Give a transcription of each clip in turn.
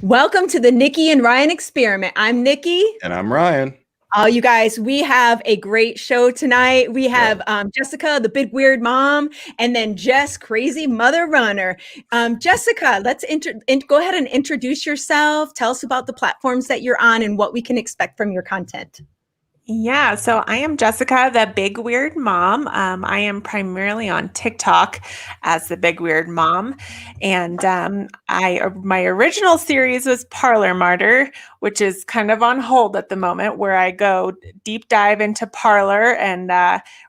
Welcome to the Nikki and Ryan experiment. I'm Nikki. And I'm Ryan. You guys, we have a great show tonight. We have Jessica, the big weird mom, and then Jess, crazy mother runner. Jessica, let's go ahead and introduce yourself. Tell us about the platforms that you're on and what we can expect from your content. Yeah, so I am Jessica, the big weird mom. I am primarily on TikTok as the big weird mom, and my original series was Parler Martyr, which is kind of on hold at the moment, where I go deep dive into Parler and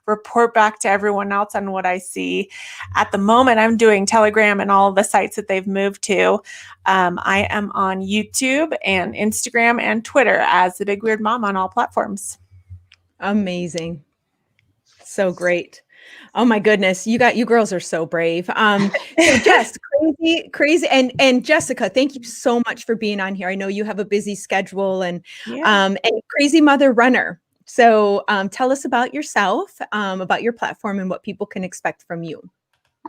report back to everyone else on what I see. At the moment, I'm doing Telegram and all of the sites that they've moved to. I am on YouTube and Instagram and Twitter as the big weird mom on all platforms. Amazing. So great. Oh my goodness. You girls are so brave. So Jess, crazy. And Jessica, thank you so much for being on here. I know you have a busy schedule and crazy mother runner. So tell us about yourself, about your platform and what people can expect from you.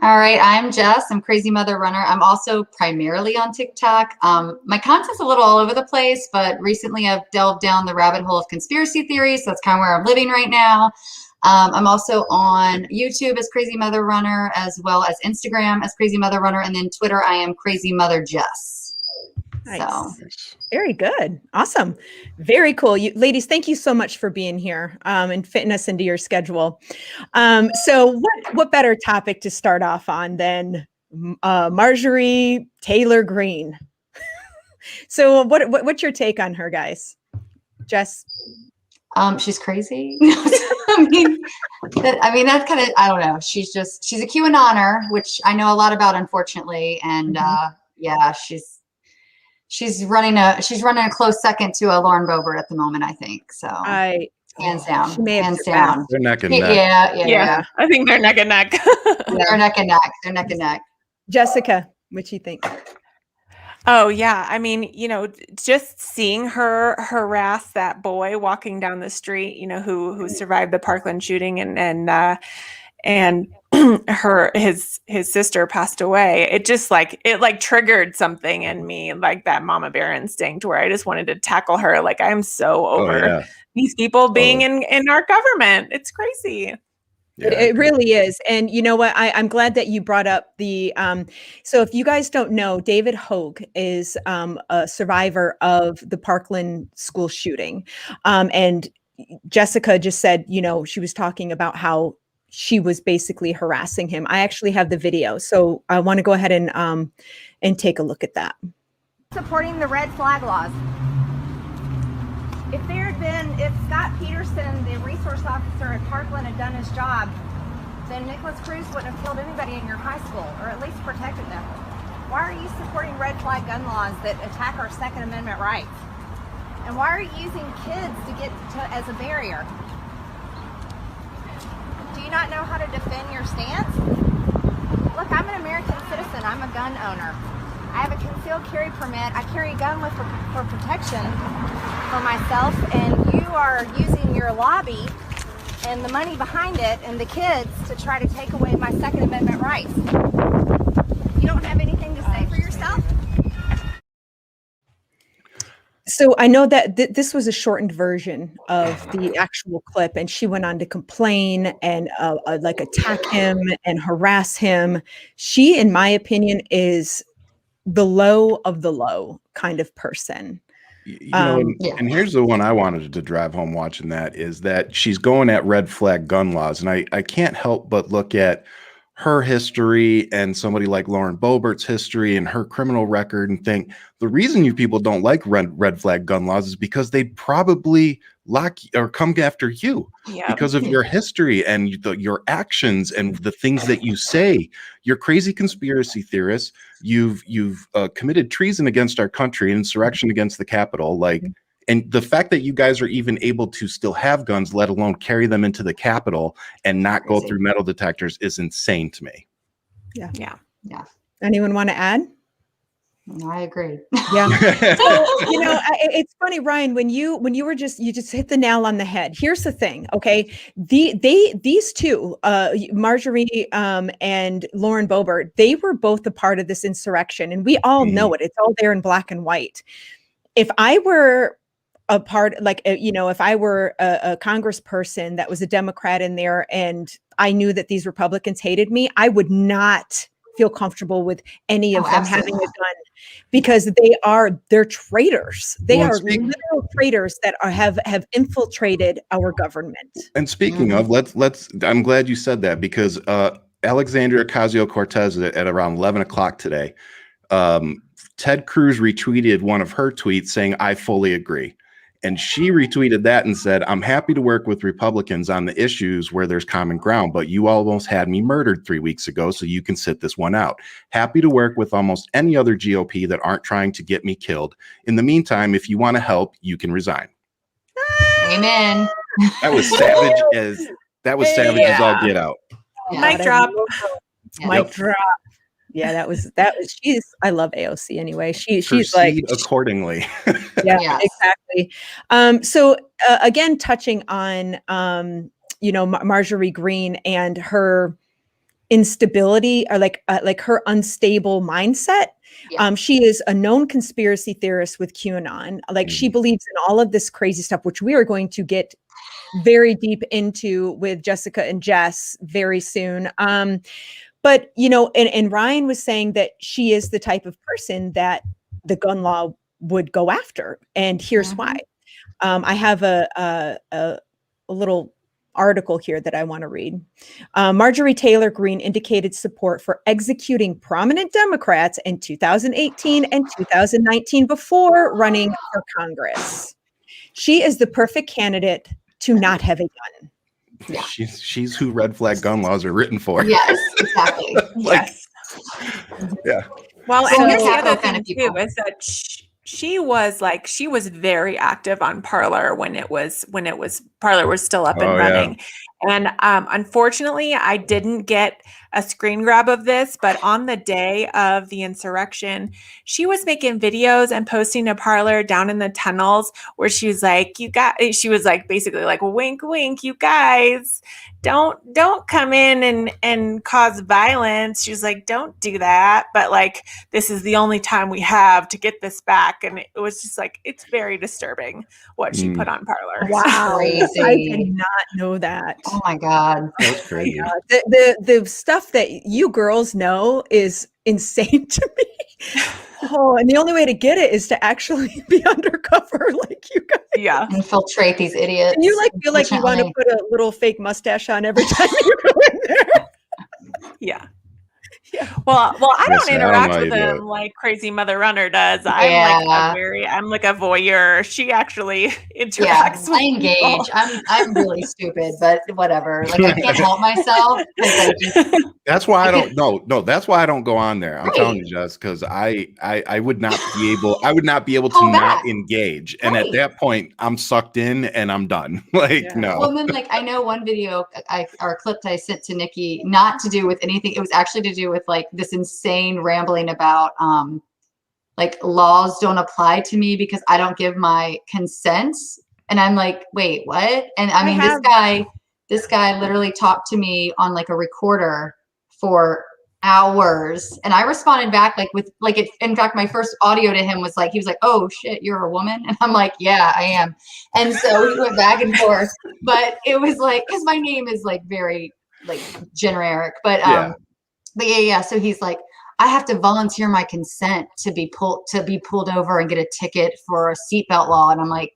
All right, I'm Jess. I'm Crazy Mother Runner. I'm also primarily on TikTok. My content's a little all over the place, but recently I've delved down the rabbit hole of conspiracy theories. So that's kind of where I'm living right now. I'm also on YouTube as Crazy Mother Runner, as well as Instagram as Crazy Mother Runner, and then Twitter I am Crazy Mother Jess. Nice. So. Very good. Awesome. Very cool. You ladies, thank you so much for being here and fitting us into your schedule. So what better topic to start off on than Marjorie Taylor Greene? So what's your take on her, guys? Jess? She's crazy. I mean, that's kind of, I don't know. She's a QAnoner, which I know a lot about, unfortunately. And yeah, she's running a close second to a Lauren Boebert at the moment, I think. So hands down. They're neck and neck. Yeah. I think they're neck and neck. They're neck and neck. They're neck and neck. Jessica, what do you think? Oh yeah. I mean, just seeing her harass that boy walking down the street, who survived the Parkland shooting and his sister passed away. It just triggered something in me, like that mama bear instinct, where I just wanted to tackle her. Like, I'm so over these people being in our government. It's crazy. Yeah. It really is. And you know what? I'm glad that you brought up so if you guys don't know, David Hogue is a survivor of the Parkland school shooting. And Jessica just said, she was talking about how she was basically harassing him. I actually have the video. So I want to go ahead and take a look at that. Supporting the red flag laws. If Scott Peterson, the resource officer at Parkland, had done his job, then Nicholas Cruz wouldn't have killed anybody in your high school, or at least protected them. Why are you supporting red flag gun laws that attack our Second Amendment rights? And why are you using kids as a barrier? Do you not know how to defend your stance? Look, I'm an American citizen. I'm a gun owner. I have a concealed carry permit. I carry a gun for protection for myself, and you are using your lobby and the money behind it and the kids to try to take away my Second Amendment rights. You don't have anything to say for yourself? So I know that this was a shortened version of the actual clip, and she went on to complain and attack him and harass him. She, in my opinion, is the low of the low kind of person. And here's the one I wanted to drive home watching that, is that she's going at red flag gun laws. And I can't help but look at her history and somebody like Lauren Boebert's history and her criminal record and think the reason you people don't like red flag gun laws is because they'd probably lock or come after you because of your history and your actions and the things that you say. You're crazy conspiracy theorists. You've committed treason against our country and insurrection against the Capitol. And the fact that you guys are even able to still have guns, let alone carry them into the Capitol and not go through metal detectors, is insane to me. Yeah. Anyone want to add? I agree. Yeah. So, it's funny, Ryan, when you were you just hit the nail on the head. Here's the thing, okay? These two, Marjorie and Lauren Boebert, they were both a part of this insurrection, and we all know it. It's all there in black and white. If I were a part, if I were a congressperson that was a Democrat in there, and I knew that these Republicans hated me, I would not feel comfortable with any of them having a gun, because they're traitors. They are literal traitors that have infiltrated our government. And speaking of, I'm glad you said that, because Alexandria Ocasio-Cortez at around 11 o'clock today, Ted Cruz retweeted one of her tweets saying, "I fully agree." And she retweeted that and said, "I'm happy to work with Republicans on the issues where there's common ground, but you almost had me murdered 3 weeks ago, so you can sit this one out. Happy to work with almost any other GOP that aren't trying to get me killed. In the meantime, if you want to help, you can resign." Amen. That was savage as all get out. Yeah. Mic drop. Mic drop. Yeah, that was I love AOC anyway. She's proceed accordingly. Yeah, exactly. So again, touching on Marjorie Greene and her instability, or like her unstable mindset. Yeah. She is a known conspiracy theorist with QAnon. She believes in all of this crazy stuff, which we are going to get very deep into with Jessica and Jess very soon. But, and Ryan was saying that she is the type of person that the gun law would go after. And here's why. I have a little article here that I want to read. Marjorie Taylor Greene indicated support for executing prominent Democrats in 2018 and 2019 before running for Congress. She is the perfect candidate to not have a gun. Yeah. She's who red flag gun laws are written for. Yes, exactly. Yes. Yeah. Well, and here's the other thing too, is that she was very active on Parler when Parler was still up and running. Yeah. And unfortunately, I didn't get a screen grab of this, but on the day of the insurrection, she was making videos and posting to Parler down in the tunnels where she was like, basically like, wink, wink, you guys, don't come in and cause violence. She was like, don't do that. But this is the only time we have to get this back. And it was just it's very disturbing what she put on Parler. Wow. Crazy. I did not know that. Oh my God. That's crazy. The stuff that you girls know is insane to me. Oh, and the only way to get it is to actually be undercover like you guys. Yeah. Infiltrate these idiots. And you feel like you want to put a little fake mustache on every time you go in there. Yeah. Yeah. Well, I don't interact with them like Crazy Mother Runner does. I'm like a voyeur. She actually interacts with I engage. People. I'm really stupid, but whatever. I can't help myself. That's why I don't. No, that's why I don't go on there. I'm telling you, Jess, because I would not be able. I would not be able to not engage, and at that point, I'm sucked in and I'm done. No. Well, then, I know one video or clip that I sent to Nikki, not to do with anything. It was actually to do with this insane rambling about laws don't apply to me because I don't give my consent. And I'm like, wait, what? And I mean, this guy literally talked to me on a recorder for hours. And I responded back in fact, my first audio to him was he was like, "Oh shit, you're a woman?" And I'm like, "Yeah, I am." And so we went back and forth, but it was because my name is very generic, but yeah. So he's like, "I have to volunteer my consent to be pulled over and get a ticket for a seatbelt law." And I'm like,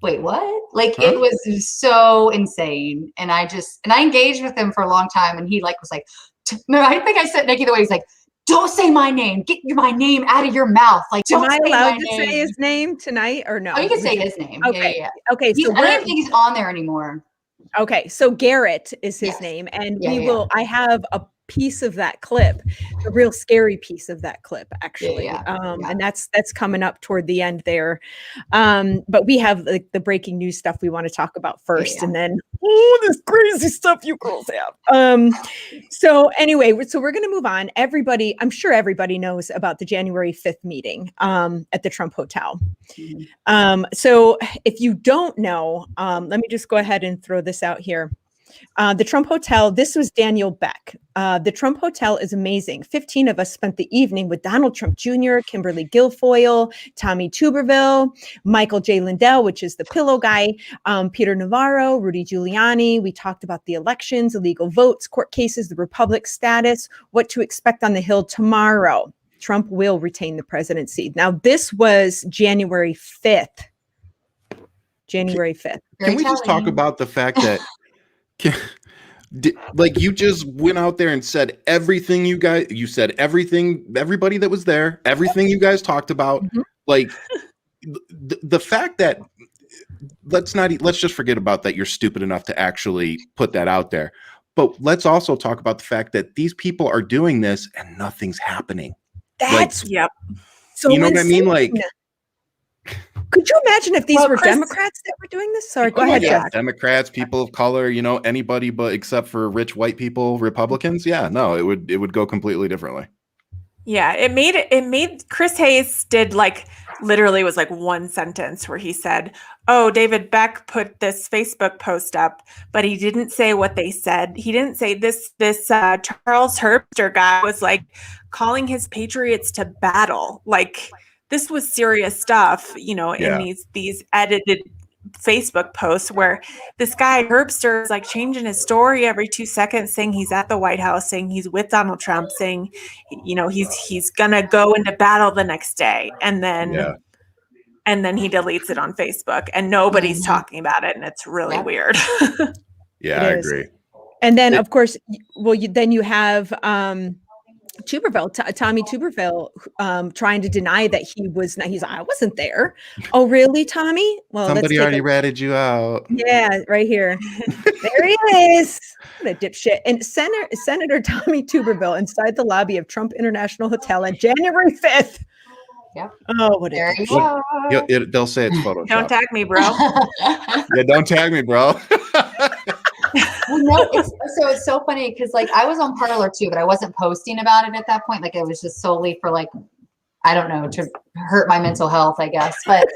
wait, what? It was so insane. And I engaged with him for a long time. And he was like, no, I think I said Nikki the way he's like, "Don't say my name. Get my name out of your mouth." Am I allowed to say his name tonight or no? Oh, you can say his name. Okay. Yeah. Okay. So I don't think he's on there anymore. Okay. So Garrett is his name. And I have piece of that clip, the real scary piece of that clip, actually. And that's coming up toward the end there. But we have the breaking news stuff we want to talk about first, and then this crazy stuff you girls have. So anyway, so we're going to move on. I'm sure everybody knows about the January 5th meeting at the Trump Hotel. So if you don't know, let me just go ahead and throw this out here. The Trump Hotel, this was Daniel Beck. The Trump Hotel is amazing. 15 of us spent the evening with Donald Trump Jr., Kimberly Guilfoyle, Tommy Tuberville, Michael J. Lindell, which is the pillow guy, Peter Navarro, Rudy Giuliani. We talked about the elections, illegal votes, court cases, the Republic status, what to expect on the Hill tomorrow. Trump will retain the presidency. Now, this was January 5th. January 5th. Can we just talk about the fact that like you just went out there and said everything you said everything, everybody that was there, everything you guys talked about, like the fact that let's just forget about that. You're stupid enough to actually put that out there. But let's also talk about the fact that these people are doing this and nothing's happening. That's so you know what I mean? Like, could you imagine if these were Democrats that were doing this? Sorry, go ahead, Jack. Democrats, people of color, anybody but except for rich white people, Republicans. Yeah, no, it would go completely differently. Yeah, it made Chris Hayes did literally was one sentence where he said, "Oh, David Beck put this Facebook post up," but he didn't say what they said. He didn't say this Charles Herbster guy was calling his patriots to battle. This was serious stuff, in these edited Facebook posts where this guy Herbster is changing his story every 2 seconds, saying he's at the White House, saying he's with Donald Trump, saying, he's gonna go into battle the next day, and then he deletes it on Facebook, and nobody's talking about it, and it's really weird. Yeah, I agree. And then, of course, then you have Tuberville, Tommy Tuberville, trying to deny that he was. He's like, I wasn't there. Oh, really, Tommy? Well, somebody already ratted you out. Yeah, right here. There he is. What a dipshit. And Senator Tommy Tuberville inside the lobby of Trump International Hotel on January 5th. Yep. Oh, what a dipshit. They'll say it's Photoshop. Don't tag me, bro. Yeah, don't tag me, bro. Well, no, it's so funny because I was on Parler too, but I wasn't posting about it at that point. It was just solely for I don't know, to hurt my mental health, I guess. But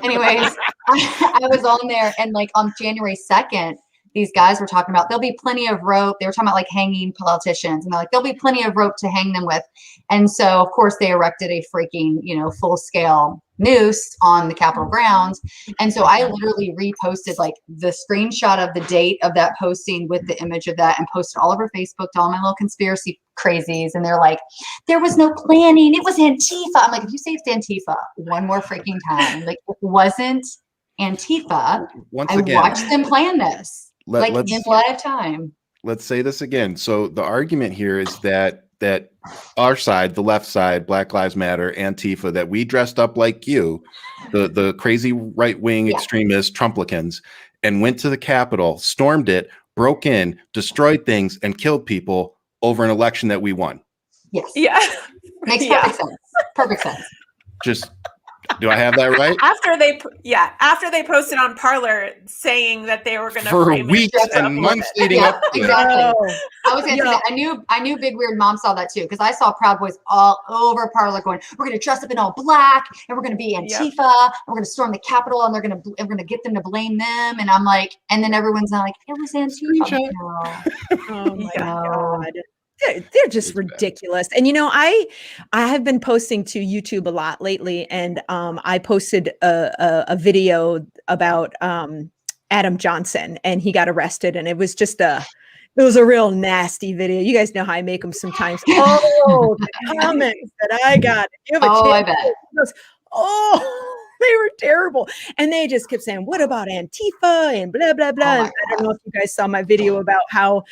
anyways, I was on there, and on January 2nd, these guys were talking about there'll be plenty of rope. They were talking about hanging politicians, and they're there'll be plenty of rope to hang them with. And so, of course, they erected a freaking, full scale noose on the Capitol grounds. And so I literally reposted the screenshot of the date of that posting with the image of that and posted all over Facebook to all my little conspiracy crazies. And they're like, there was no planning. It was Antifa. I'm like, if you say it's Antifa one more freaking time, it wasn't Antifa. Once again, I watched them plan this in live time. Let's say this again. So the argument here is that our side, the left side, Black Lives Matter, Antifa, that we dressed up like you, the crazy right-wing extremist Trumplicans, and went to the Capitol, stormed it, broke in, destroyed things, and killed people over an election that we won. Yes. Yeah. Makes perfect sense. Perfect sense. Just, do I have that right? After they posted on Parler saying that they were going to for weeks and months leading up to exactly. I was going to say that. I knew Big Weird Mom saw that too, because I saw Proud Boys all over Parler going, we're going to dress up in all black, and we're going to be Antifa, and we're going to storm the Capitol, and we're going to get them to blame them. And I'm like, and then everyone's like, it was Antifa. Oh my God. They're just ridiculous. And I have been posting to YouTube a lot lately, and I posted a video about Adam Johnson, and he got arrested, and it was just it was a real nasty video. You guys know how I make them sometimes. Oh, the comments that I got. I bet. They were terrible. And they just kept saying, what about Antifa and blah, blah, blah. I don't know if you guys saw my video about how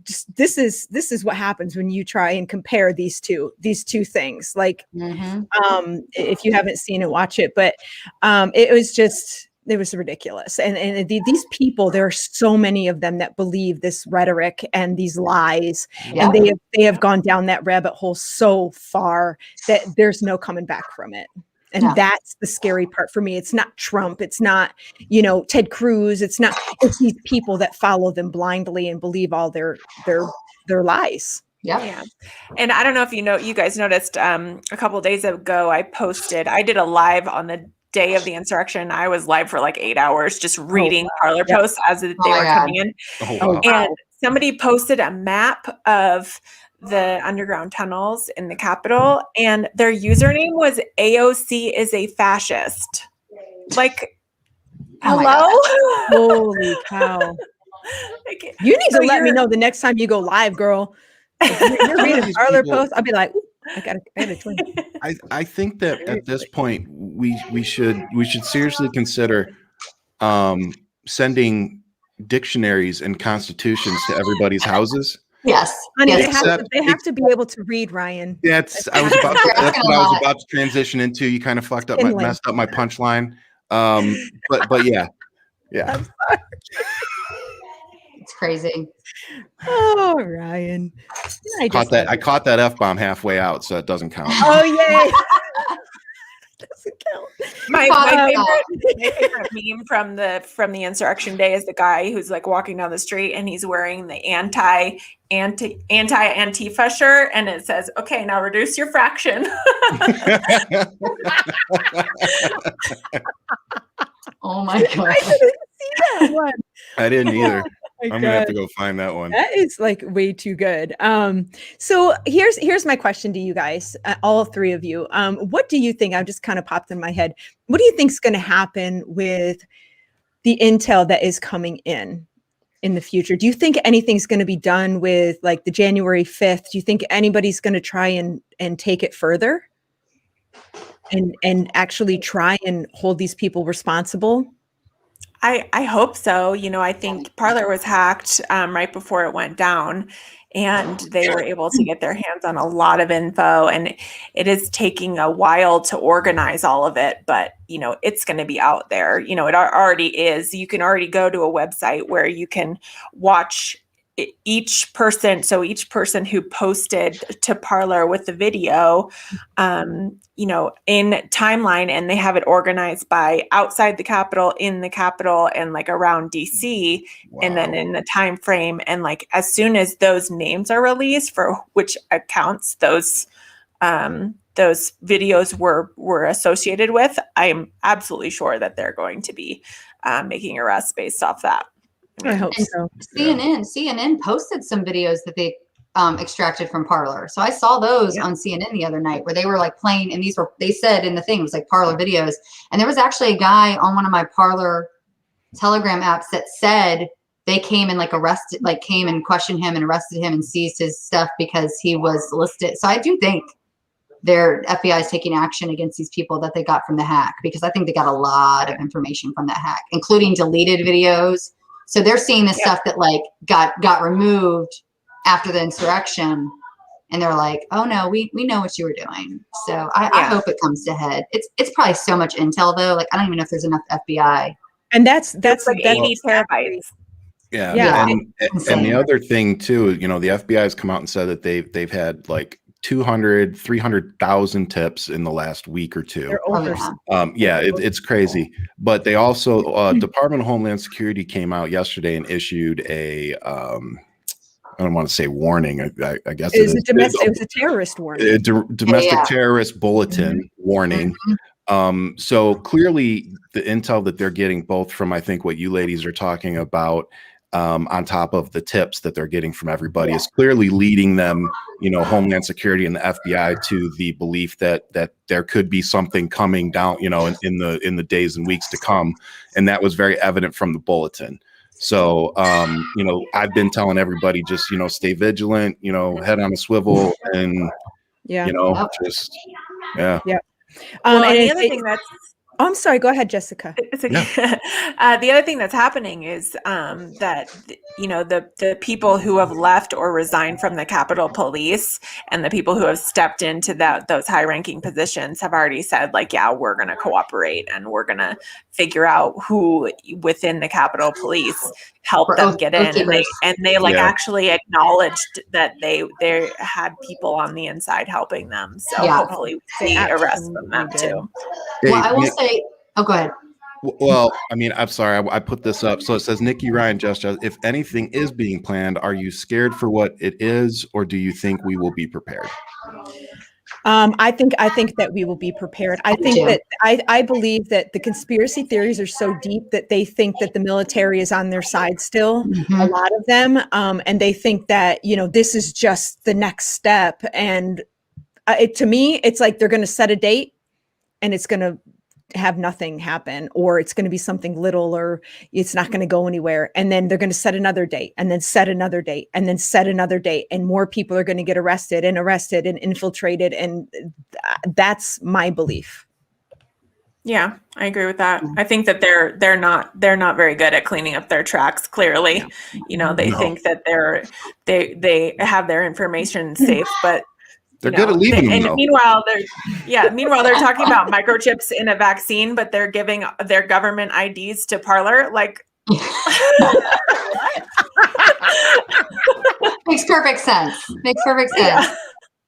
just this is what happens when you try and compare these two things. If you haven't seen it, watch it. But it was just it was ridiculous. And these people, there are so many of them that believe this rhetoric and these lies, Yeah. and they have gone down that rabbit hole so far that there's no coming back from it. And that's the scary part for me. It's not Trump. It's not, Ted Cruz. It's these people that follow them blindly and believe all their lies. Yeah. And I don't know if you guys noticed, a couple of days ago, I did a live on the day of the insurrection. I was live for like 8 hours, just reading Parler posts as they were coming in. Oh, wow. And somebody posted a map of the underground tunnels in the Capitol, and their username was AOC is a fascist. Like, hello? Holy cow. You need to let me know the next time you go live, girl. If you're reading Parler posts, I'll be like, I gotta join. I think that at this point we should seriously consider sending dictionaries and constitutions to everybody's houses. Yes. Honey, they have to be able to read, Ryan. That's what I was about to transition into. You kind of messed up my punchline. But yeah. I'm sorry. It's crazy. Oh, Ryan. I caught that F-bomb halfway out, so it doesn't count. Oh, yay. Doesn't count. My favorite meme from the insurrection day is the guy who's like walking down the street and he's wearing the anti-Antifa shirt, and it says, "Okay, now reduce your fraction." Oh my God. I didn't see that one. I didn't either. I'm gonna have to go find that one. That is like way too good. So here's my question to you guys, all three of you. What do you think? I've just kind of popped in my head. What do you think is going to happen with the intel that is coming in the future? Do you think anything's going to be done with like the January 5th? Do you think anybody's going to try and take it further and actually try and hold these people responsible? I hope so. I think Parler was hacked right before it went down, and they were able to get their hands on a lot of info, and it is taking a while to organize all of it, but it's going to be out there. It already is. You can already go to a website where you can watch each person. So each person who posted to Parler with the video, in timeline, and they have it organized by outside the Capitol, in the Capitol, and like around DC. Wow. And then in the time frame. And like, as soon as those names are released for which accounts those videos were associated with, I am absolutely sure that they're going to be making arrests based off that. I hope so. CNN posted some videos that they extracted from Parler. So I saw those on CNN the other night where they were like playing, and they said in the thing, it was like Parler videos. And there was actually a guy on one of my Parler Telegram apps that said they came and came and questioned him and arrested him and seized his stuff because he was listed. So I do think their FBI is taking action against these people that they got from the hack, because I think they got a lot of information from that hack, including deleted videos. So they're seeing the stuff that like got removed after the insurrection, and they're like, "Oh no, we know what you were doing." So I hope it comes to head. It's probably so much intel though. Like I don't even know if there's enough FBI. And that's like 80 terabytes. Yeah. And the other thing too, the FBI has come out and said that they've had like 300,000 tips in the last week or two. It's crazy. But they also Department of Homeland Security came out yesterday and issued a I don't want to say warning. I guess it was a terrorist warning. A domestic terrorist bulletin warning. Mm-hmm. So clearly the intel that they're getting, both from I think what you ladies are talking about, on top of the tips that they're getting from everybody, is clearly leading them, Homeland Security and the FBI, to the belief that there could be something coming down, in the days and weeks to come. And that was very evident from the bulletin. So, I've been telling everybody, just, stay vigilant, head on a swivel, and, Yeah. And the other thing that's, I'm sorry. Go ahead, Jessica. It's okay. The other thing that's happening is that the people who have left or resigned from the Capitol Police and the people who have stepped into those high-ranking positions have already said, like, yeah, we're going to cooperate and we're going to figure out who within the Capitol Police helped them get in, and they actually acknowledged that they had people on the inside helping them. So hopefully we see arrests from them too. Well, I will say, go ahead. Well, I mean, I'm sorry, I put this up. So it says, Nikki, Ryan, Just, if anything is being planned, are you scared for what it is, or do you think we will be prepared? I think that we will be prepared. I think that I believe that the conspiracy theories are so deep that they think that the military is on their side still, a lot of them. And they think that, this is just the next step. And to me, it's like they're going to set a date and it's going to have nothing happen, or it's going to be something little, or it's not going to go anywhere. And then they're going to set another date and then set another date and then set another date. And more people are going to get arrested and infiltrated. And that's my belief. Yeah, I agree with that. I think that they're not very good at cleaning up their tracks. Clearly, they think that they have their information safe, but they're good at leaving. Meanwhile, they're talking about microchips in a vaccine, but they're giving their government IDs to Parler. Like, makes perfect sense. Yeah.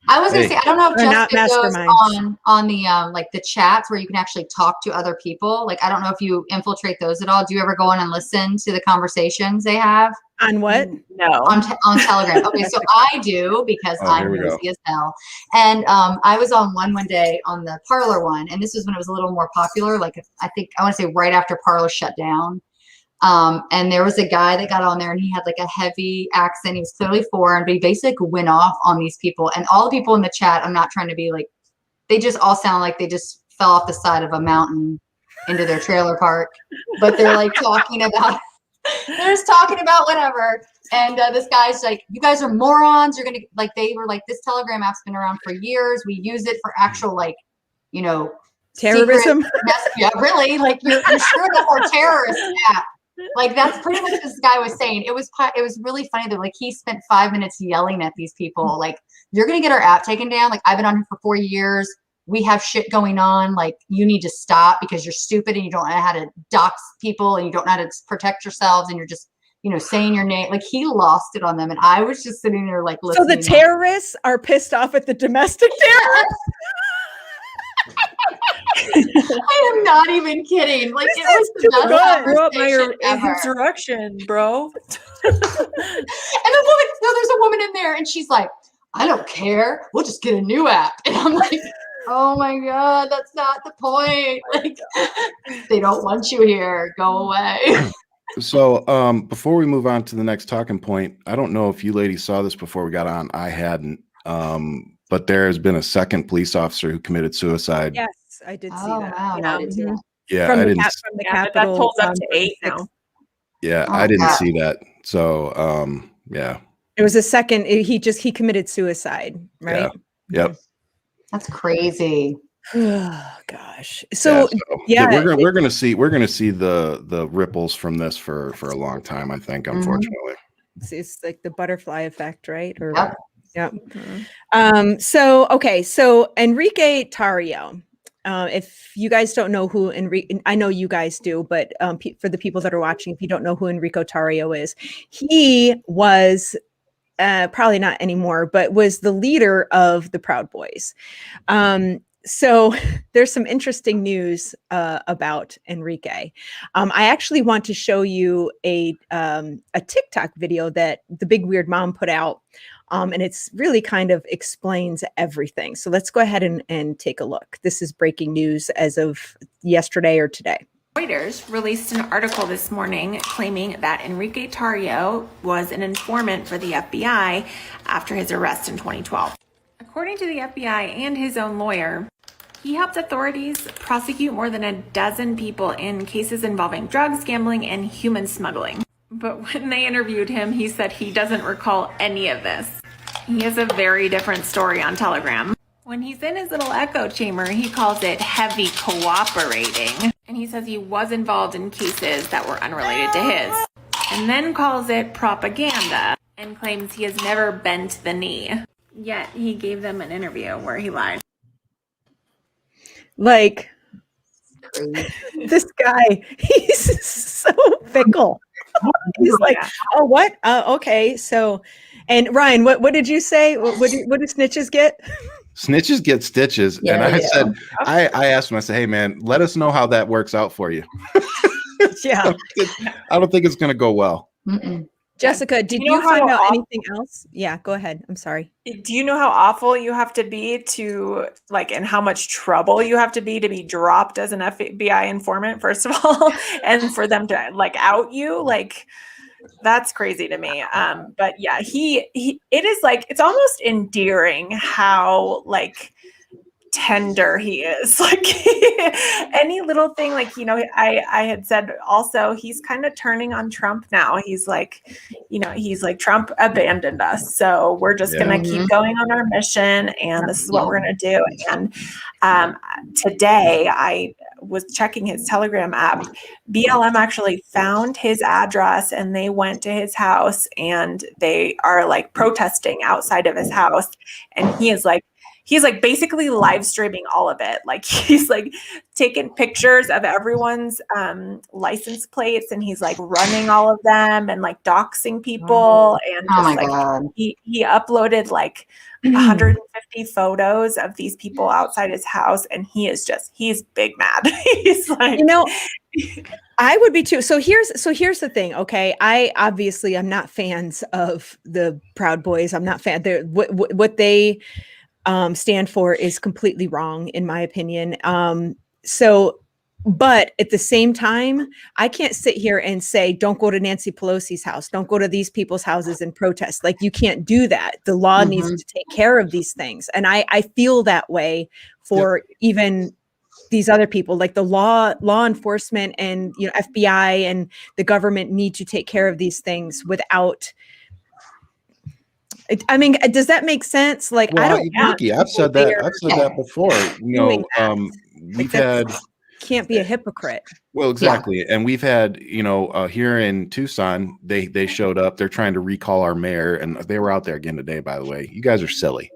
I was going to say, I don't know if Jessica goes on the the chats where you can actually talk to other people. Like, I don't know if you infiltrate those at all. Do you ever go on and listen to the conversations they have? On what? No. On Telegram. Okay, so I do, because I'm nosy as hell. And I was on one day on the Parler one, and this was when it was a little more popular. Like, I want to say right after Parler shut down. And there was a guy that got on there, and he had like a heavy accent. He was clearly foreign, but he basically went off on these people. And all the people in the chat, I'm not trying to be like, they just all sound like they just fell off the side of a mountain into their trailer park. But they're like talking about, they're just talking about whatever. And this guy's like, you guys are morons. You're going to, like, they were like, this Telegram app's been around for years. We use it for actual, like, terrorism. Yeah, really. Like, you're sure that we're terrorist app. Like, that's pretty much what this guy was saying. It was really funny that, like, he spent 5 minutes yelling at these people. Like, you're going to get our app taken down. Like, I've been on here for 4 years. We have shit going on. Like, you need to stop because you're stupid and you don't know how to dox people and you don't know how to protect yourselves, and you're just, saying your name. Like, he lost it on them. And I was just sitting there, like, listening. So the terrorists are pissed off at the domestic terrorists? I am not even kidding. Like, it was the best conversation ever. Insurrection, bro. And the woman, there's a woman in there, and she's like, I don't care. We'll just get a new app. And I'm like, oh my God, that's not the point. Like, they don't want you here. Go away. So before we move on to the next talking point, I don't know if you ladies saw this before we got on. I hadn't. But there has been a second police officer who committed suicide. Yes, I did see that. Wow, I didn't see that. Yeah, From I the didn't. From the Capitol. That holds up to 8 now. Yeah, I didn't see that. So, yeah. It was a second. He committed suicide, right? Yeah. Yep. That's crazy. Oh gosh. So we're gonna see the ripples from this for a long time, I think, unfortunately. It's like the butterfly effect, right? Or Yep. So Enrique Tarrio. If you guys don't know who Enrique, I know you guys do, but for the people that are watching, if you don't know who Enrico Tarrio is, he was probably not anymore, but was the leader of the Proud Boys. So there's some interesting news about Enrique. I actually want to show you a TikTok video that the Big Weird Mom put out. And it's really kind of explains everything. So let's go ahead and take a look. This is breaking news as of yesterday or today. Reuters released an article this morning claiming that Enrique Tarrio was an informant for the FBI after his arrest in 2012. According to the FBI and his own lawyer, he helped authorities prosecute more than a dozen people in cases involving drugs, gambling, and human smuggling. But when they interviewed him, he said he doesn't recall any of this. He has a very different story on Telegram. When he's in his little echo chamber, he calls it heavy cooperating. And and he says he was involved in cases that were unrelated to his, and then calls it propaganda and claims he has never bent the knee. Yet he gave them an interview where he lied. Like, this guy, he's so fickle. He's like, oh, what? Okay. So, and Ryan, what did you say? What do snitches get? Snitches get stitches. Yeah, and I said, I asked him, I said, hey man, let us know how that works out for you. Yeah. I don't think it's going to go well. Mm-mm. Jessica, did you find out anything else? Yeah, go ahead. I'm sorry. Do you know how awful you have to be to like, and how much trouble you have to be dropped as an FBI informant, first of all, and for them to like out you? Like, that's crazy to me. But yeah, it is like, it's almost endearing how like tender he is. Like any little thing, like, you know, I had said also, he's kind of turning on Trump now. He's like, you know, he's like, Trump abandoned us, so we're just gonna keep going on our mission, and this is what we're gonna do. And today I was checking his Telegram app. BLM actually found his address, and they went to his house, and they are like protesting outside of his house, and he's like basically live streaming all of it. Like he's like taking pictures of everyone's license plates, and he's like running all of them and like doxing people. And God. He uploaded like 150 photos of these people outside his house, and he's big mad. He's like, you know, I would be too. So here's the thing. Okay. I'm not fans of the Proud Boys. I'm not what they stand for is completely wrong, in my opinion. But at the same time, I can't sit here and say, don't go to Nancy Pelosi's house. Don't go to these people's houses and protest. Like, you can't do that. The law needs to take care of these things. And I feel that way for even these other people, like the law enforcement and, you know, FBI and the government need to take care of these things without. I mean, does that make sense? Like, well, I don't. Nikki, I've said that before. You know, we've had. Can't be a hypocrite. Well, exactly. And we've had, you know, here in Tucson, they showed up. They're trying to recall our mayor, and they were out there again today, by the way. You guys are silly.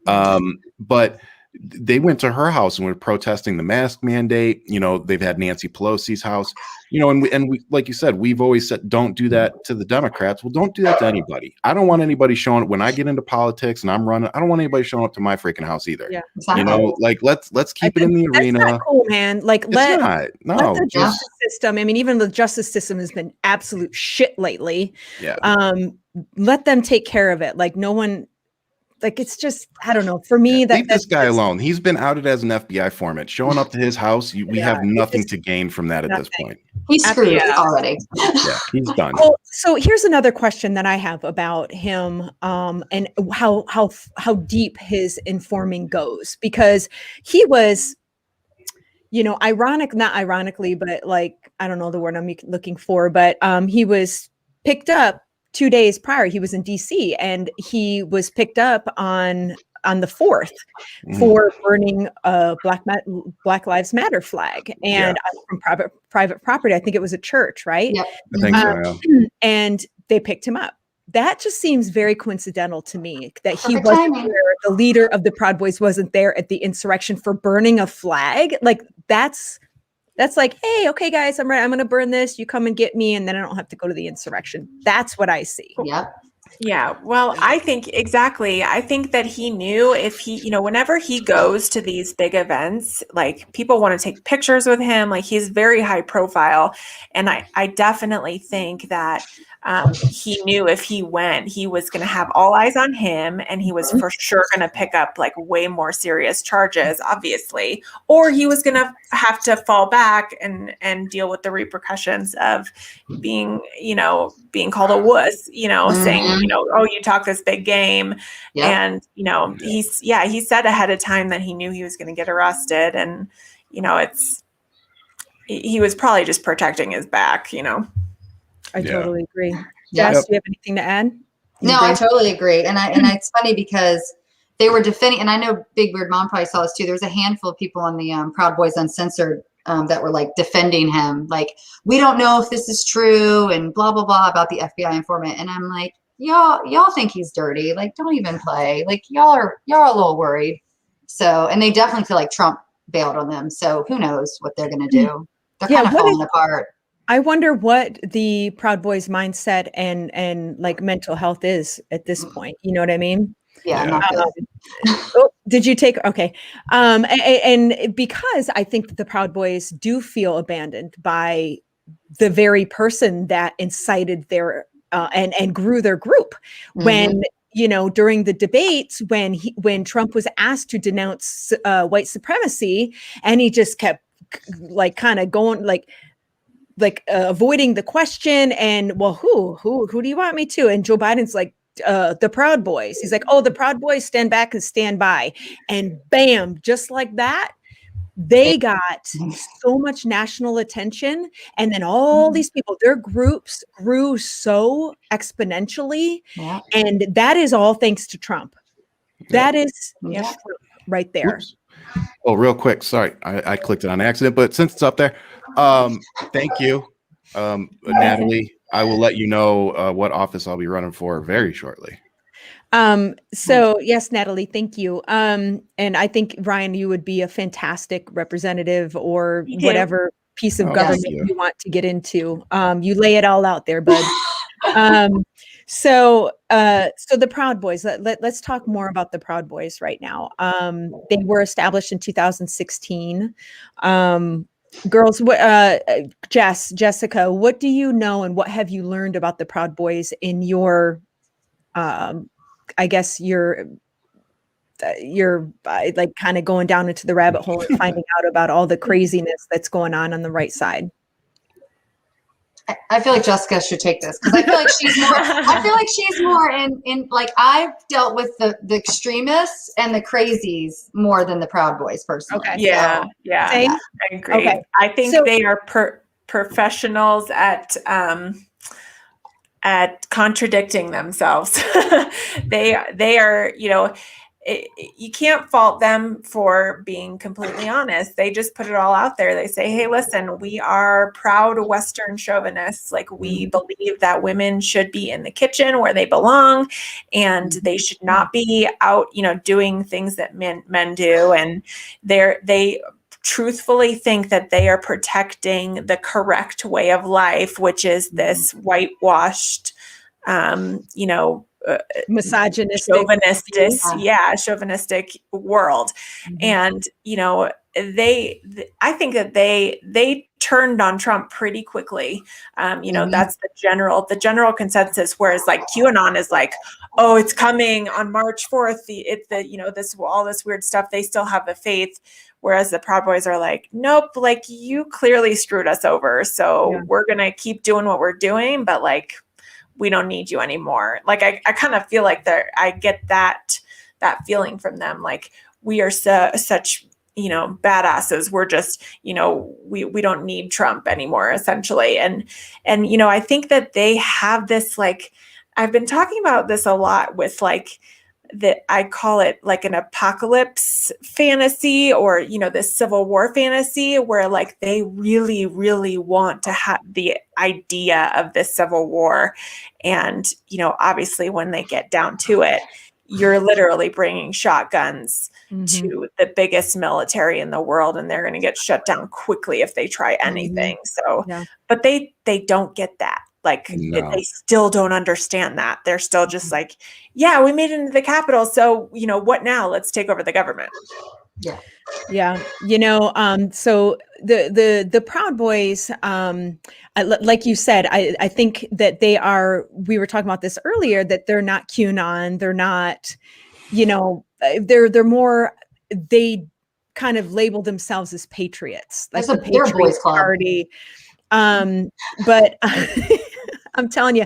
But they went to her house and were protesting the mask mandate. You know, they've had Nancy Pelosi's house, you know, and we, like you said, we've always said, don't do that to the Democrats. Well, don't do that to anybody. I don't want anybody showing up when I get into politics and I'm running. I don't want anybody showing up to my freaking house either. Yeah, exactly. You know, like let's keep it in the arena. That's not cool, man. Like let the justice system. I mean, even the justice system has been absolute shit lately. Yeah. Let them take care of it. Like no one. Like, it's just, I don't know. For me, leave this guy alone. He's been outed as an FBI informant. Showing up to his house, we have nothing to gain from that at this point. He's screwed already. Yeah, he's done. Well, so here's another question that I have about him, and how deep his goes, because he was, you know, not ironically, but like, I don't know the word I'm looking for, but he was picked up 2 days prior. He was in DC, and he was picked up on the 4th for burning a Black Lives Matter flag and from private property. I think it was a church, right? Yep. I think so. Yeah. And they picked him up. That just seems very coincidental to me that he wasn't there. The leader of the Proud Boys wasn't there at the insurrection for burning a flag. Like that's like, hey, okay, guys, I'm going to burn this. You come and get me, and then I don't have to go to the insurrection. That's what I see. Yep. Yeah. Well, I think exactly. I think that he knew if he, you know, whenever he goes to these big events, like people want to take pictures with him. Like he's very high profile. And I definitely think that he knew if he went, he was going to have all eyes on him, and he was for sure going to pick up like way more serious charges, obviously, or he was going to have to fall back and deal with the repercussions of being called a wuss, you know, saying, you know, oh, you talk this big game. Yep. And, you know, he said ahead of time that he knew he was going to get arrested, and, you know, he was probably just protecting his back, you know. I totally agree. Jess, do you have anything to add? No, I totally agree. And it's funny because they were defending, and I know Big Weird Mom probably saw this too. There was a handful of people on the Proud Boys Uncensored that were like defending him. Like, we don't know if this is true and blah, blah, blah about the FBI informant. And I'm like, y'all think he's dirty. Like, don't even play. Like, y'all are a little worried. So, and they definitely feel like Trump bailed on them. So who knows what they're going to do. They're kind of falling apart. I wonder what the Proud Boys mindset and like mental health is at this point. You know what I mean? Yeah. Not good. Did you take? Okay. And because I think that the Proud Boys do feel abandoned by the very person that incited their and grew their group. When, you know, during the debates, when Trump was asked to denounce white supremacy, and he just kept like kind of going avoiding the question, and well, who do you want me to? And Joe Biden's like, the Proud Boys. He's like, oh, the Proud Boys, stand back and stand by. And bam, just like that, they got so much national attention. And then all these people, their groups grew so exponentially. Yeah. And that is all thanks to Trump. That is Trump right there. Oops. Oh, real quick. Sorry, I clicked it on accident, but since it's up there, thank you, Natalie. I will let you know what office I'll be running for very shortly. So yes, Natalie, thank you. And I think, Ryan, you would be a fantastic representative or whatever piece of government you want to get into. You lay it all out there, bud. So the Proud Boys, let's talk more about the Proud Boys right now. They were established in 2016. Girls, Jessica, what do you know and what have you learned about the Proud Boys in your, I guess you're like kind of going down into the rabbit hole and finding out about all the craziness that's going on the right side? I feel like Jessica should take this because I feel like she's more. I feel like she's more in like, I've dealt with the extremists and the crazies more than the Proud Boys personally. Okay. Yeah, so, yeah, I agree. Okay. I think they are professionals at contradicting themselves. They are, you know. You can't fault them for being completely honest. They just put it all out there. They say, hey, listen, we are proud Western chauvinists. Like, we believe that women should be in the kitchen where they belong, and they should not be out, you know, doing things that men do. And they truthfully think that they are protecting the correct way of life, which is this whitewashed, you know, misogynistic, chauvinistic world. And, you know, I think that they turned on Trump pretty quickly. You know, that's the general consensus, whereas like QAnon is like, oh, it's coming on March 4th. You know, all this weird stuff. They still have the faith. Whereas the Proud Boys are like, nope, like, you clearly screwed us over. So we're going to keep doing what we're doing. But like, we don't need you anymore. Like, I kind of feel like I get that feeling from them. Like, we are such, you know, badasses. We're just, you know, we don't need Trump anymore, essentially. And, you know, I think that they have this, like, I've been talking about this a lot with like, that I call it like an apocalypse fantasy, or, you know, this Civil War fantasy, where like they really, really want to have the idea of this Civil War. And, you know, obviously when they get down to it, you're literally bringing shotguns to the biggest military in the world, and they're going to get shut down quickly if they try anything. So, but they don't get that. Like, they still don't understand that. They're still just like, yeah, we made it into the Capitol. So, you know, what now? Let's take over the government. Yeah. Yeah. You know, so the Proud Boys, like you said, I think that we were talking about this earlier, that they're not QAnon. They're not, you know, they're more, they kind of label themselves as patriots, like the Patriot Party. But I'm telling you,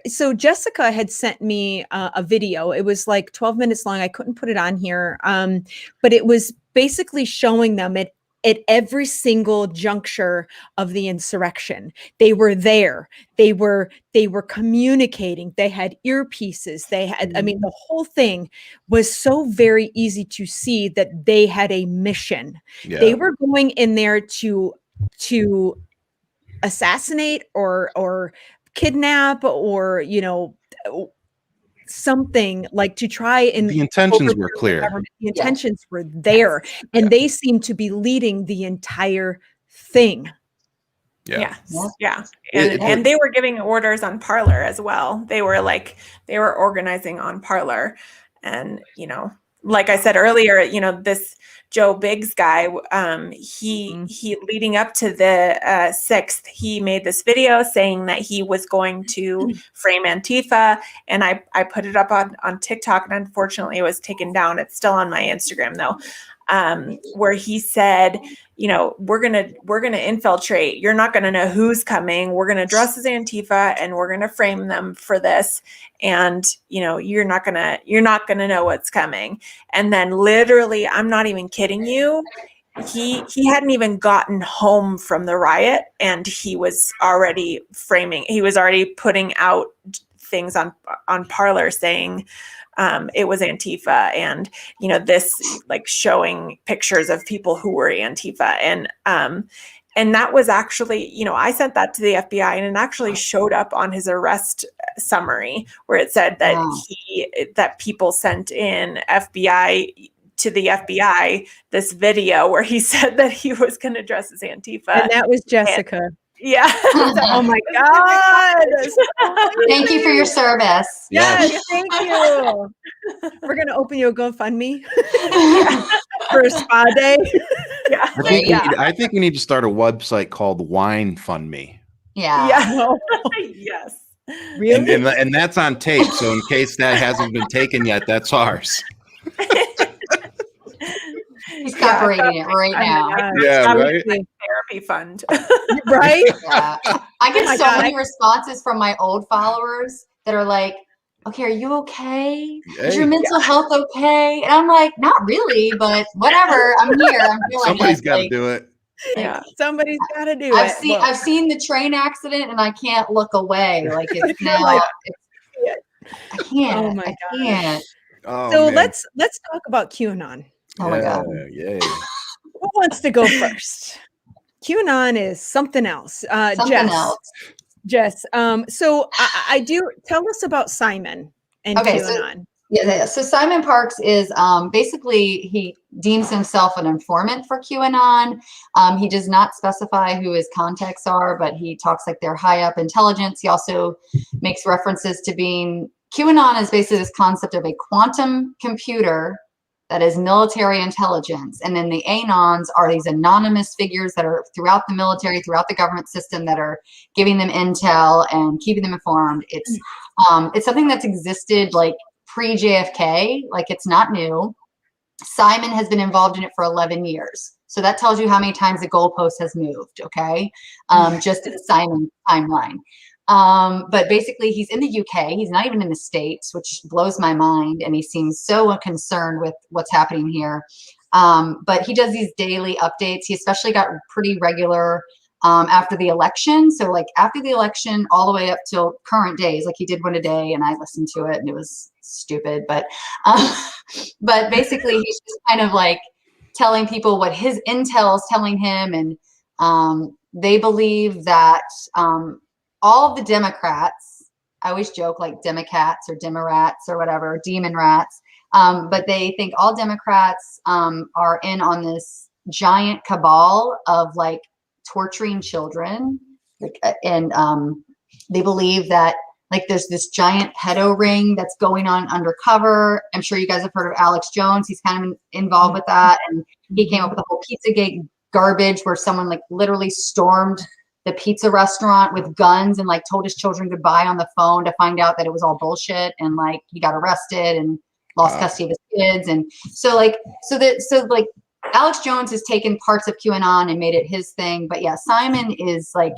so Jessica had sent me a video. It was like 12 minutes long. I couldn't put it on here. But it was basically showing them at every single juncture of the insurrection. They were there. They were communicating. They had earpieces. They had, I mean, the whole thing was so very easy to see that they had a mission. Yeah. They were going in there to assassinate or kidnap or, you know, something, like to try and the intentions were overthrow the clear. government. The intentions were there, and they seem to be leading the entire thing. Yeah. Yes. And they were giving orders on Parler as well. They were organizing on Parler. And, you know, like I said earlier, you know, this Joe Biggs guy, he leading up to the 6th, he made this video saying that he was going to frame Antifa. And I put it up on TikTok, and unfortunately it was taken down. It's still on my Instagram though. Where he said, you know, we're gonna infiltrate. You're not gonna know who's coming. We're gonna dress as Antifa and we're gonna frame them for this. And you know, you're not gonna know what's coming. And then literally, I'm not even kidding you, he hadn't even gotten home from the riot, and he was already framing. He was already putting out things on Parler saying it was Antifa, and you know, this like showing pictures of people who were Antifa, and that was actually, you know, I sent that to the FBI, and it actually showed up on his arrest summary where it said that that people sent in to the FBI this video where he said that he was going to dress as Antifa, And that was Jessica. Yeah. Oh my God. Thank you for your service. Yes, thank you. We're going to open you a GoFundMe for a spa day. Yeah. I think we need to start a website called Wine Fund Me. Yeah. Yes. Really? And that's on tape. So in case that hasn't been taken yet, that's ours. He's copyrighting it right now. Yeah, right. Therapy fund. Right? Yeah. I get so many responses from my old followers that are like, okay, are you okay? Is your mental health okay? And I'm like, not really, but whatever. I'm here. I'm feeling Somebody's it. got to Like, do it. Yeah, somebody's got to do I've it. I've seen the train accident and I can't look away. Like it's now. I can't. Oh my I can't. Oh, So man. let's talk about QAnon. Oh my God. Yay. Who wants to go first? QAnon is something else. Something else. Jess. So I do tell us about Simon and QAnon. So Simon Parks is basically, he deems himself an informant for QAnon. He does not specify who his contacts are, but he talks like they're high up intelligence. He also makes references to being, QAnon is basically this concept of a quantum computer that is military intelligence. And then the Anons are these anonymous figures that are throughout the military, throughout the government system, that are giving them intel and keeping them informed. It's something that's existed like pre-JFK, like it's not new. Simon has been involved in it for 11 years. So that tells you how many times the goalpost has moved, okay? Just in the Simon timeline. But basically he's in the UK, he's not even in the States, which blows my mind. And he seems so concerned with what's happening here. But he does these daily updates. He especially got pretty regular after the election. So like after the election, all the way up till current days, like he did one a day and I listened to it and it was stupid. But basically he's just kind of like telling people what his intel is telling him. And they believe that all of the Democrats, I always joke like Democrats or Demorats or whatever, demon rats. But they think all Democrats are in on this giant cabal of like torturing children. And they believe that like there's this giant pedo ring that's going on undercover. I'm sure you guys have heard of Alex Jones. He's kind of involved with that. And he came up with the whole Pizzagate garbage where someone like literally stormed the pizza restaurant with guns and like told his children goodbye on the phone to find out that it was all bullshit. And like he got arrested and lost custody of his kids. And so Alex Jones has taken parts of QAnon and made it his thing. But yeah, Simon is like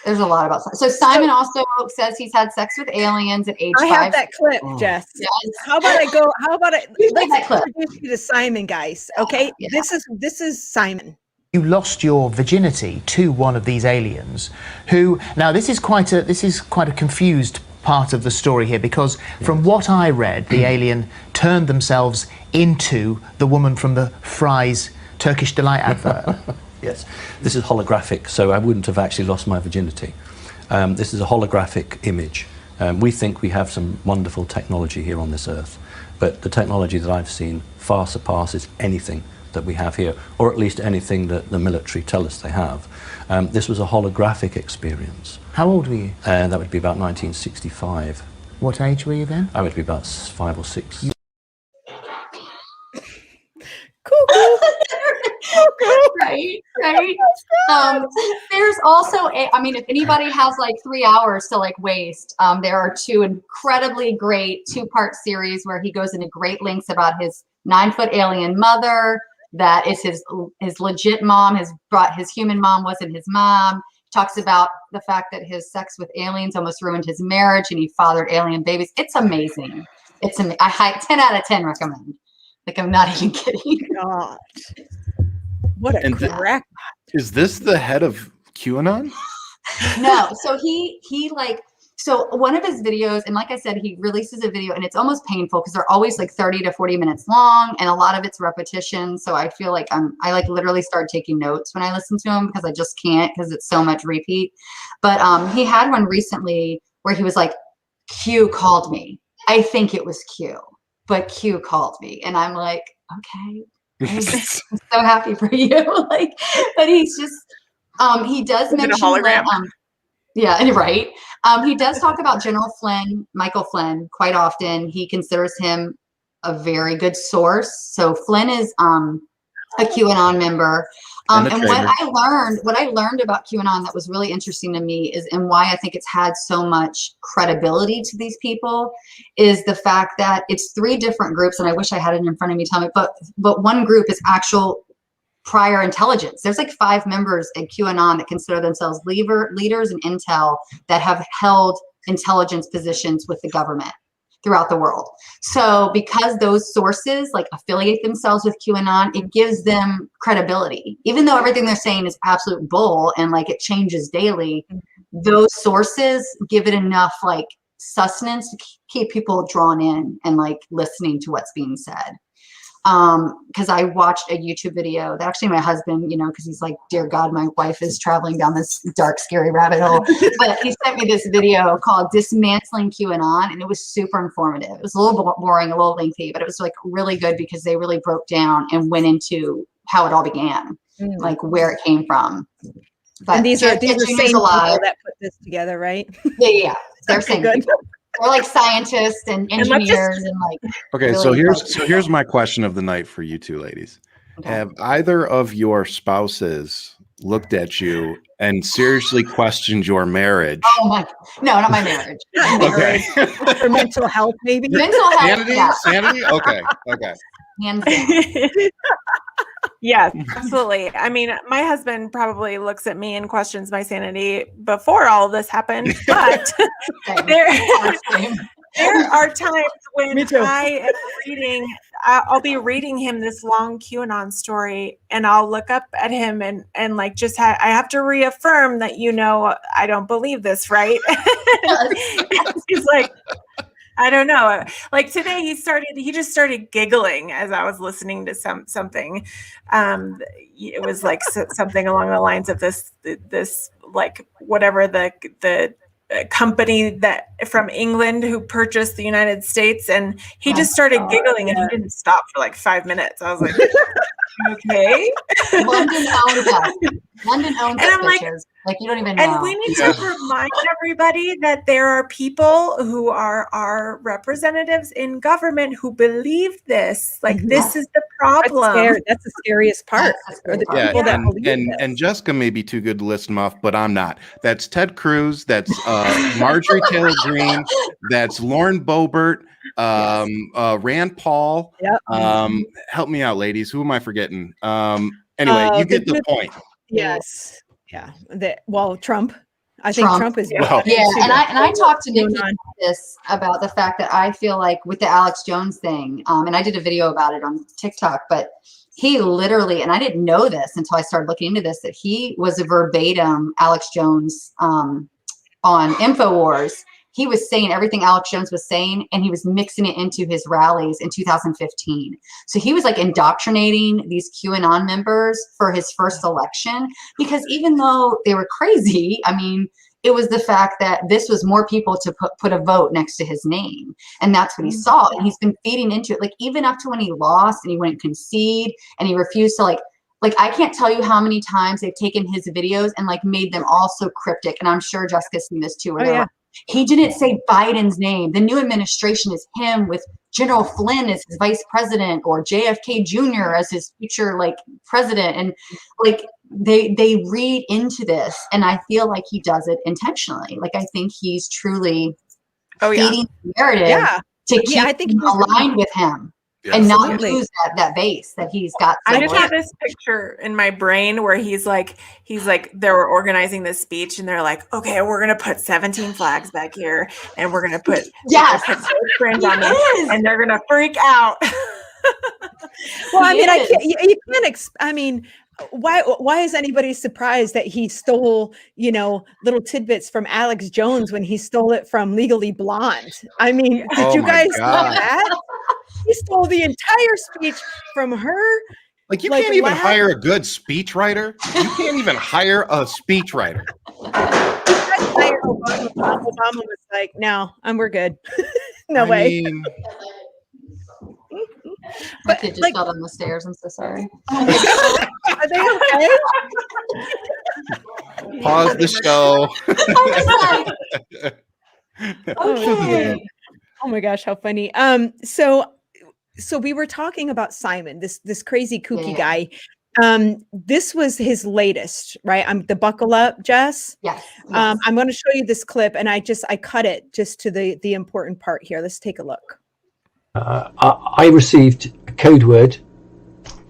There's a lot about Simon. So Simon also says he's had sex with aliens at age 5. I have that clip, Jess. Yes. How about let's that clip. introduce you to Simon, guys. Okay, Yeah. This is Simon. You lost your virginity to one of these aliens who, now this is quite a confused part of the story here, because from what I read, the alien turned themselves into the woman from the Fry's Turkish Delight advert. Yes, this is holographic, so I wouldn't have actually lost my virginity. This is a holographic image. We think we have some wonderful technology here on this earth, but the technology that I've seen far surpasses anything that we have here, or at least anything that the military tell us they have. This was a holographic experience. How old were you? That would be about 1965. What age were you then? I would be about 5 or 6. Right. There's also if anybody has like 3 hours to like waste, there are 2 incredibly great 2-part series where he goes into great lengths about his 9-foot alien mother that is his legit mom. His human mom wasn't his mom. Talks about the fact that his sex with aliens almost ruined his marriage and he fathered alien babies. It's amazing. I 10 out of 10 recommend. Like, I'm not even kidding. God. What a crack. Is this the head of QAnon? No. So one of his videos, and like I said, he releases a video and it's almost painful because they're always like 30 to 40 minutes long and a lot of it's repetition. So I feel like I like literally start taking notes when I listen to him because I just can't because it's so much repeat. But he had one recently where he was like, Q called me. I think it was Q, but Q called me. And I'm like, okay. I'm so happy for you. But he's just, he does mention that, yeah, right. He does talk about General Flynn, Michael Flynn, quite often. He considers him a very good source. So Flynn is a QAnon member. And what I learned about QAnon that was really interesting to me is, and why I think it's had so much credibility to these people, is the fact that it's 3 different groups. And I wish I had it in front of me, Tommy, but one group is actual prior intelligence. There's like 5 members at QAnon that consider themselves leaders in intel that have held intelligence positions with the government throughout the world. So because those sources like affiliate themselves with QAnon, it gives them credibility. Even though everything they're saying is absolute bull and like it changes daily, those sources give it enough like sustenance to keep people drawn in and like listening to what's being said. Because I watched a YouTube video that actually my husband, because he's like, dear God, my wife is traveling down this dark, scary rabbit hole. But he sent me this video called Dismantling QAnon, and it was super informative. It was a little boring, a little lengthy, but it was like really good because they really broke down and went into how it all began, like where it came from. But and these are same people that put this together, right? Yeah. They're saying good. We're like scientists and engineers and like. Okay, really so here's my question of the night for you 2 ladies. Okay. Have either of your spouses looked at you and seriously questioned your marriage? No, not my marriage. Okay. For mental health, maybe. Mental health. Sanity. Okay. Hands down. Yes, absolutely. I mean, my husband probably looks at me and questions my sanity before all of this happened, but there are times when I am I'll be reading him this long QAnon story and I'll look up at him and like I have to reaffirm that, I don't believe this, right? He's like, I don't know. Like today he just started giggling as I was listening to something. It was like something along the lines of this like whatever the company that from England who purchased the United States, and he just started giggling and he didn't stop for like 5 minutes. I was like, okay. London owns and I'm like you don't even know. And we need to remind everybody that there are people who are our representatives in government who believe this. Like this is the problem. That's the scariest part. And Jessica may be too good to list them off, but I'm not. That's Ted Cruz. That's Marjorie Taylor Greene. That's Lauren Boebert. Rand Paul. Yep. Help me out, ladies. Who am I forgetting? Anyway, you get the point. Yes. Yeah. Trump. I think Trump is. Well, Yeah, and I talked to Nikki about the fact that I feel like with the Alex Jones thing, and I did a video about it on TikTok, but he literally, and I didn't know this until I started looking into this, that he was a verbatim Alex Jones on InfoWars. He was saying everything Alex Jones was saying, and he was mixing it into his rallies in 2015. So he was like indoctrinating these QAnon members for his first election, because even though they were crazy, I mean, it was the fact that this was more people to put a vote next to his name. And that's what he saw. And he's been feeding into it. Like even up to when he lost and he wouldn't concede and he refused to like I can't tell you how many times they've taken his videos and like made them all so cryptic. And I'm sure Jessica's seen this too. Where he didn't say Biden's name. The new administration is him with General Flynn as his vice president or JFK Jr. as his future like president. And like they read into this, and I feel like he does it intentionally. Like I think he's truly feeding the narrative to keep I think aligned with him. Yes. And not lose that base that he's got. I just have this picture in my brain where he's like they were organizing this speech and they're like, okay, we're gonna put 17 flags back here and we're gonna put friends on them and they're gonna freak out. Well, I mean, you can't. I mean, why is anybody surprised that he stole, little tidbits from Alex Jones when he stole it from Legally Blonde? I mean, did you guys see that? He stole the entire speech from her. Like you can't even hire a good speechwriter. You can't even hire a speechwriter. Obama was like, "No, we're good. No way." But they just fell down the stairs. I'm so sorry. Oh my God. Are they okay? Pause the show. Okay. Oh my gosh, how funny. So we were talking about Simon, this crazy kooky guy. This was his latest, right? The Buckle Up, Jess. Yes. I'm going to show you this clip, and I cut it just to the important part here. Let's take a look. I received a code word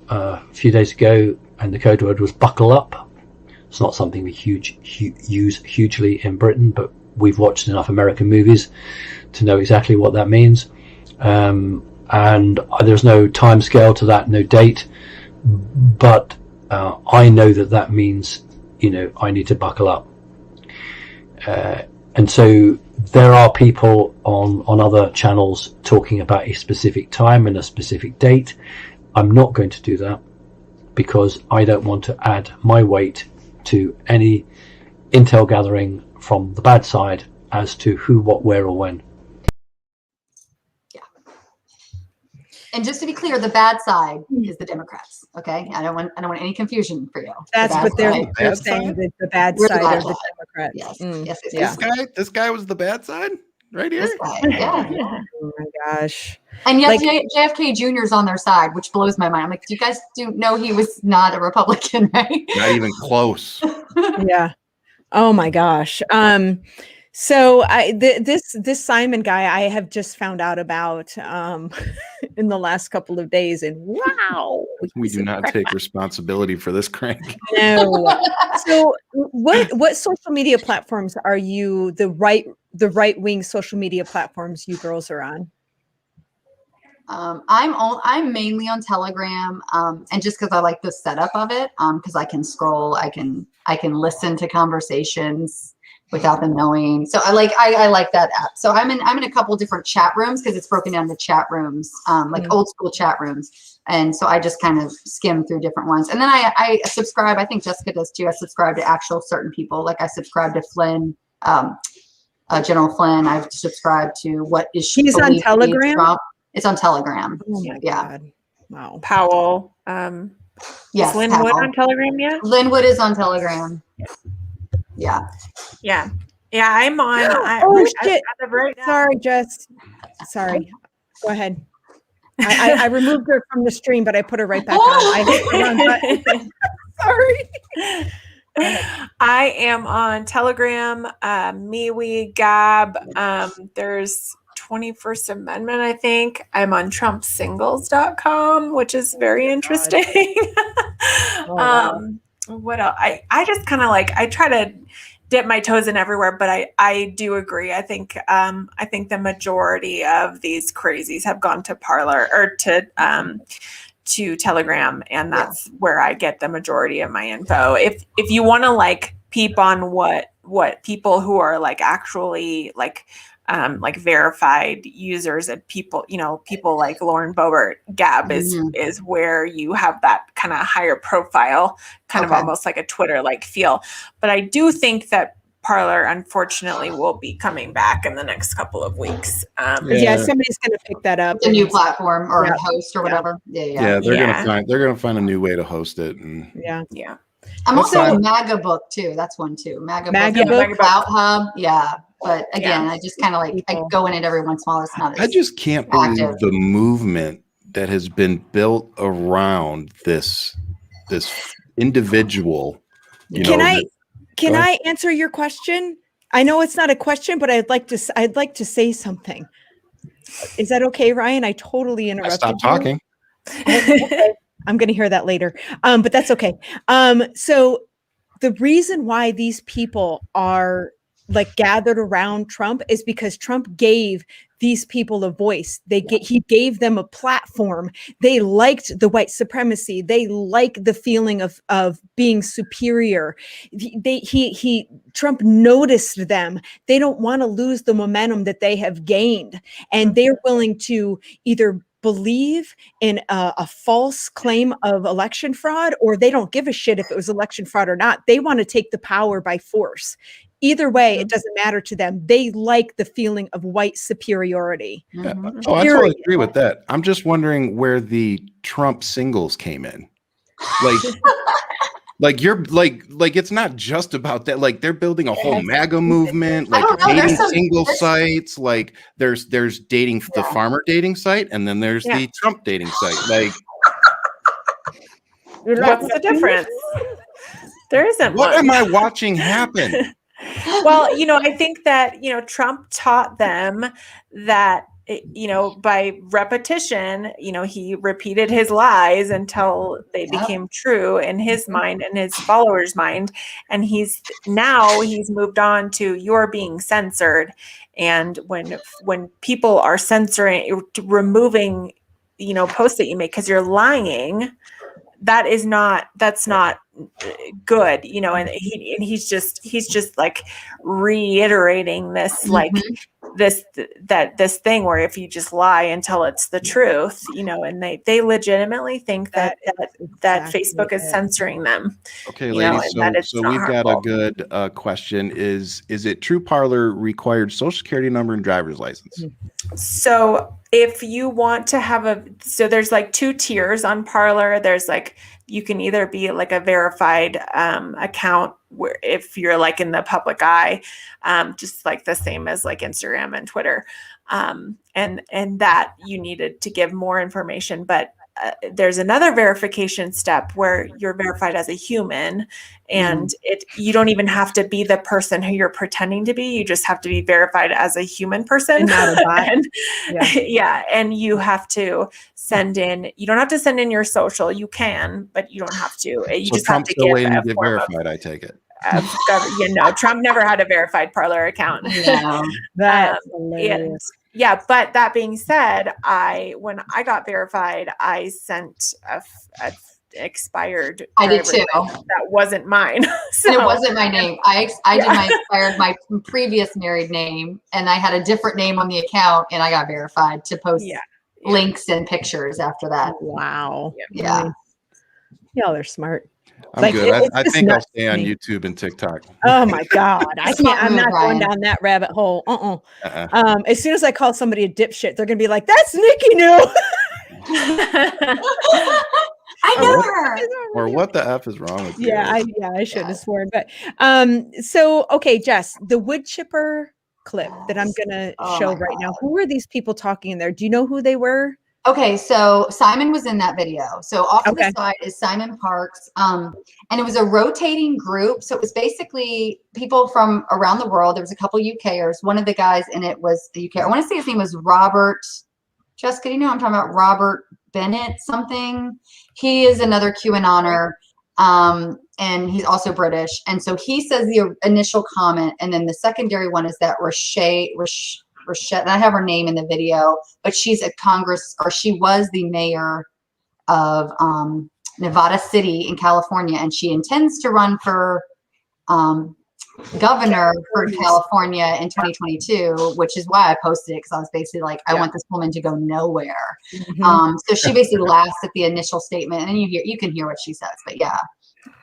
a few days ago, and the code word was "buckle up." It's not something we use hugely in Britain, but we've watched enough American movies to know exactly what that means. And there's no time scale to that, no date, but I know that means, I need to buckle up. And so there are people on other channels talking about a specific time and a specific date. I'm not going to do that because I don't want to add my weight to any intel gathering from the bad side as to who, what, where, or when. And just to be clear, the bad side is the Democrats. Okay, I don't want any confusion for you. That's what they're saying. The bad side of the Democrats. Yes. Yes. This guy was the bad side right here. This guy, Oh my gosh. And yet JFK Jr. is on their side, which blows my mind. I'm like, do you guys know he was not a Republican, right? Not even close. Yeah. Oh my gosh. So this Simon guy I have just found out about in the last couple of days, and wow, we do not take responsibility for this crank. No. So what social media platforms are you, the right wing social media platforms you girls are on? I'm mainly on Telegram, and just because I like the setup of it, because I can scroll, I can listen to conversations without them knowing. So I like that app. So I'm in a couple different chat rooms because it's broken down to chat rooms, like old school chat rooms. And so I just kind of skim through different ones. And then I subscribe, I think Jessica does too. I subscribe to actual certain people. Like I subscribe to Flynn, General Flynn. I've subscribed to She's on Telegram? It's on Telegram. Oh my God. Wow. Powell. Yes. Is Linwood on Telegram yet? Linwood is on Telegram. Yeah. I'm on. Oh shit! Right now. Sorry, Jess. Sorry. Go ahead. I removed her from the stream, but I put her right back on. I hit the wrong button. Sorry. I am on Telegram, MeWe, Gab. There's 21st Amendment, I think. I'm on TrumpSingles.com, which is very interesting. Wow. What else? I just kind of I try to dip my toes in everywhere, but I do agree. I think the majority of these crazies have gone to Parler or to Telegram, and that's where I get the majority of my info. If you want to like peep on what people who are like actually like verified users and people, people like Lauren Boebert, Gab is where you have that kind of higher profile, kind of almost like a Twitter like feel. But I do think that Parler, unfortunately, will be coming back in the next couple of weeks. Somebody's going to pick that up. A new platform or host or whatever. They're gonna find a new way to host it. And yeah. I'm also a MAGA book too. That's one too. MAGA book, Clout Hub. Yeah. But again, I just kind of like, I go in it every once in a while. It's not. I just can't believe the movement that has been built around this individual. Can I answer your question? I know it's not a question, but I'd like to say something. Is that okay, Ryan? I totally interrupted. Stop talking. Okay. I'm going to hear that later. But that's okay. So the reason why these people are like gathered around Trump is because Trump gave these people a voice. He gave them a platform. They liked the white supremacy. They like the feeling of being superior. Trump noticed them. They don't want to lose the momentum that they have gained, and they're willing to either believe in a false claim of election fraud, or they don't give a shit if it was election fraud or not. They want to take the power by force. Either way, it doesn't matter to them. They like the feeling of white superiority. I totally agree with that. I'm just wondering where the Trump singles came in. Like it's not just about that. Like they're building a whole MAGA movement, like dating single sites. Like there's dating the farmer dating site, and then there's the Trump dating site. Like what's the difference? There isn't. What am I watching happen? Well, I think that, Trump taught them that, by repetition, he repeated his lies until they became true in his mind and his followers' mind. And he's moved on to you're being censored. And when people are censoring, removing, posts that you make because you're lying, that's not good, and he's just like reiterating this this thing where if you just lie until it's the truth, and they legitimately think that Facebook is censoring them. Okay, ladies, so we've got a good question. Is it true Parler required social security number and driver's license? So if you want to have there's like 2 tiers on Parler. There's like, you can either be like a verified account where if you're like in the public eye, just like the same as like Instagram and Twitter. And that you needed to give more information, but there's another verification step where you're verified as a human, and you don't even have to be the person who you're pretending to be. You just have to be verified as a human person. And not a bot. And you have to send in. You don't have to send in your social. You can, but you don't have to. You just have to get verified. I take it. Trump never had a verified Parler account. No, that's hilarious. But that being said, when I got verified, I sent a expired. I did too. That wasn't mine. And it wasn't my name. I did my previous married name, and I had a different name on the account, and I got verified to post links and pictures after that. Wow. Yeah. Y'all are smart. I'm good. I think I'll stay on YouTube and TikTok. Oh my God. I can't. I'm not going down that rabbit hole. As soon as I call somebody a dipshit, they're going to be like, that's Nikki new. I know her. Or what the F is wrong with you? I shouldn't have sworn. But okay, Jess, the wood chipper clip that I'm going to show right now. Who are these people talking in there? Do you know who they were? Okay, so Simon was in that video. So off to the side is Simon Parks. And it was a rotating group. So it was basically people from around the world. There was a couple UKers. One of the guys in it was the UK. I want to say his name was Robert. Jessica, do you know I'm talking about? Robert Bennett something. He is another QAnoner. And and he's also British. And so he says the initial comment, and then the secondary one is that Rochette, and I have her name in the video, but she's a she was the mayor of Nevada City in California, and she intends to run for governor for California in 2022, which is why I posted it, because I was basically like, I want this woman to go nowhere. So she basically laughs at the initial statement, and you can hear what she says, but yeah.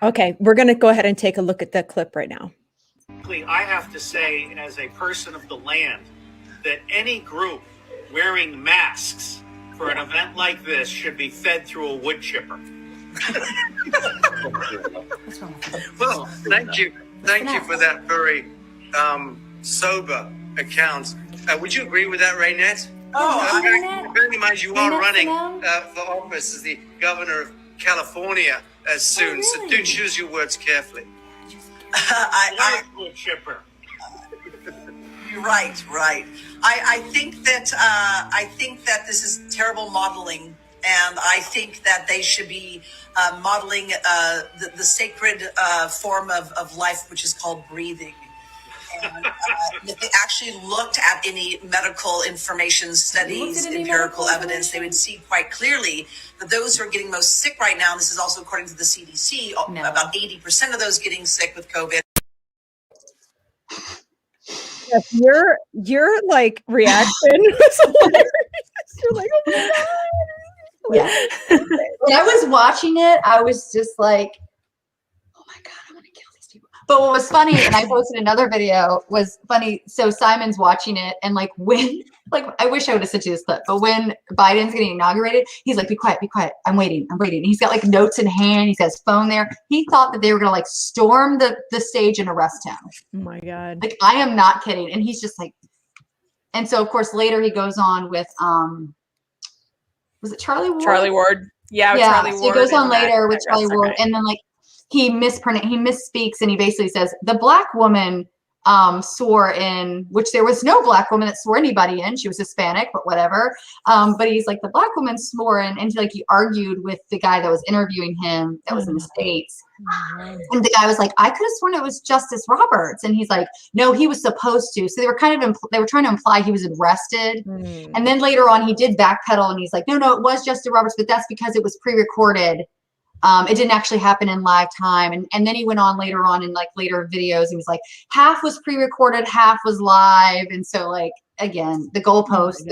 Okay, we're going to go ahead and take a look at that clip right now. I have to say, as a person of the land, that any group wearing masks for an event like this should be fed through a wood chipper. Well, thank you for that very sober account. Would you agree with that, Raynette? Bearing in mind you are running for office as the governor of California soon, so do choose your words carefully. Wood chipper. Right. I think that this is terrible modeling, and I think that they should be modeling the sacred form of life, which is called breathing. And if they actually looked at any medical information, studies, empirical evidence, they would see quite clearly that those who are getting most sick right now, and this is also according to the CDC, about 80% of those getting sick with COVID. Yes, your like reaction was hilarious. You're like, oh my God. Yeah. When I was watching it, I was just like, oh my God, I want to kill these people. But what was funny, and I posted another video, was funny. So Simon's watching it, and like when, like, I wish I would have sent you this clip, but when Biden's getting inaugurated, he's like, be quiet. I'm waiting. And he's got like notes in hand. He's got his phone there. He thought that they were going to like storm the stage and arrest him. Oh my God. Like, I am not kidding. And he's just like, and so of course later he goes on with, was it Charlie Ward? Charlie Ward. Yeah. Charlie Ward. So he goes on later with Charlie Ward, and then like he misspeaks, and he basically says the black woman swore in, which there was no black woman that swore anybody in. She was Hispanic, but whatever. But he's like, the black woman swore in, and he argued with the guy that was interviewing him that was in the States. And the guy was like, I could have sworn it was Justice Roberts. And he's like, no, he was supposed to. So they were they were trying to imply he was arrested. And then later on he did backpedal, and he's like, no, it was Justice Roberts, but that's because it was pre-recorded. It didn't actually happen in live time. And then he went on later on in like later videos, and he was like, half was pre-recorded, half was live. And so like, again, the goalpost.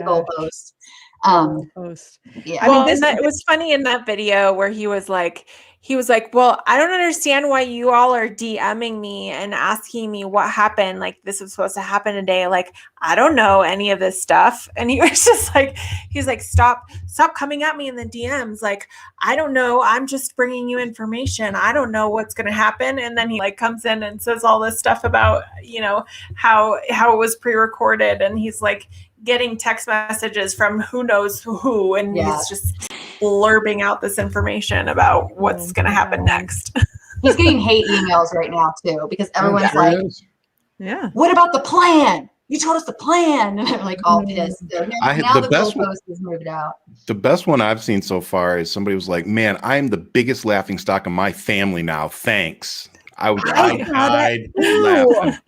Yeah. I mean, it was funny in that video where he was like, well, I don't understand why you all are DMing me and asking me what happened. Like, this was supposed to happen today. Like, I don't know any of this stuff. And he was just like, he's like, stop coming at me in the DMs. Like, I don't know. I'm just bringing you information. I don't know what's going to happen. And then he like comes in and says all this stuff about, how it was pre-recorded. And he's like getting text messages from who knows who. And he's just blurbing out this information about what's going to happen next. He's getting hate emails right now too, because everyone's like, what about the plan? You told us the plan. And they're like all pissed. So now the goalpost is moved out. The best one I've seen so far is somebody was like, man, I'm the biggest laughing stock of my family now. Thanks. I died laughing.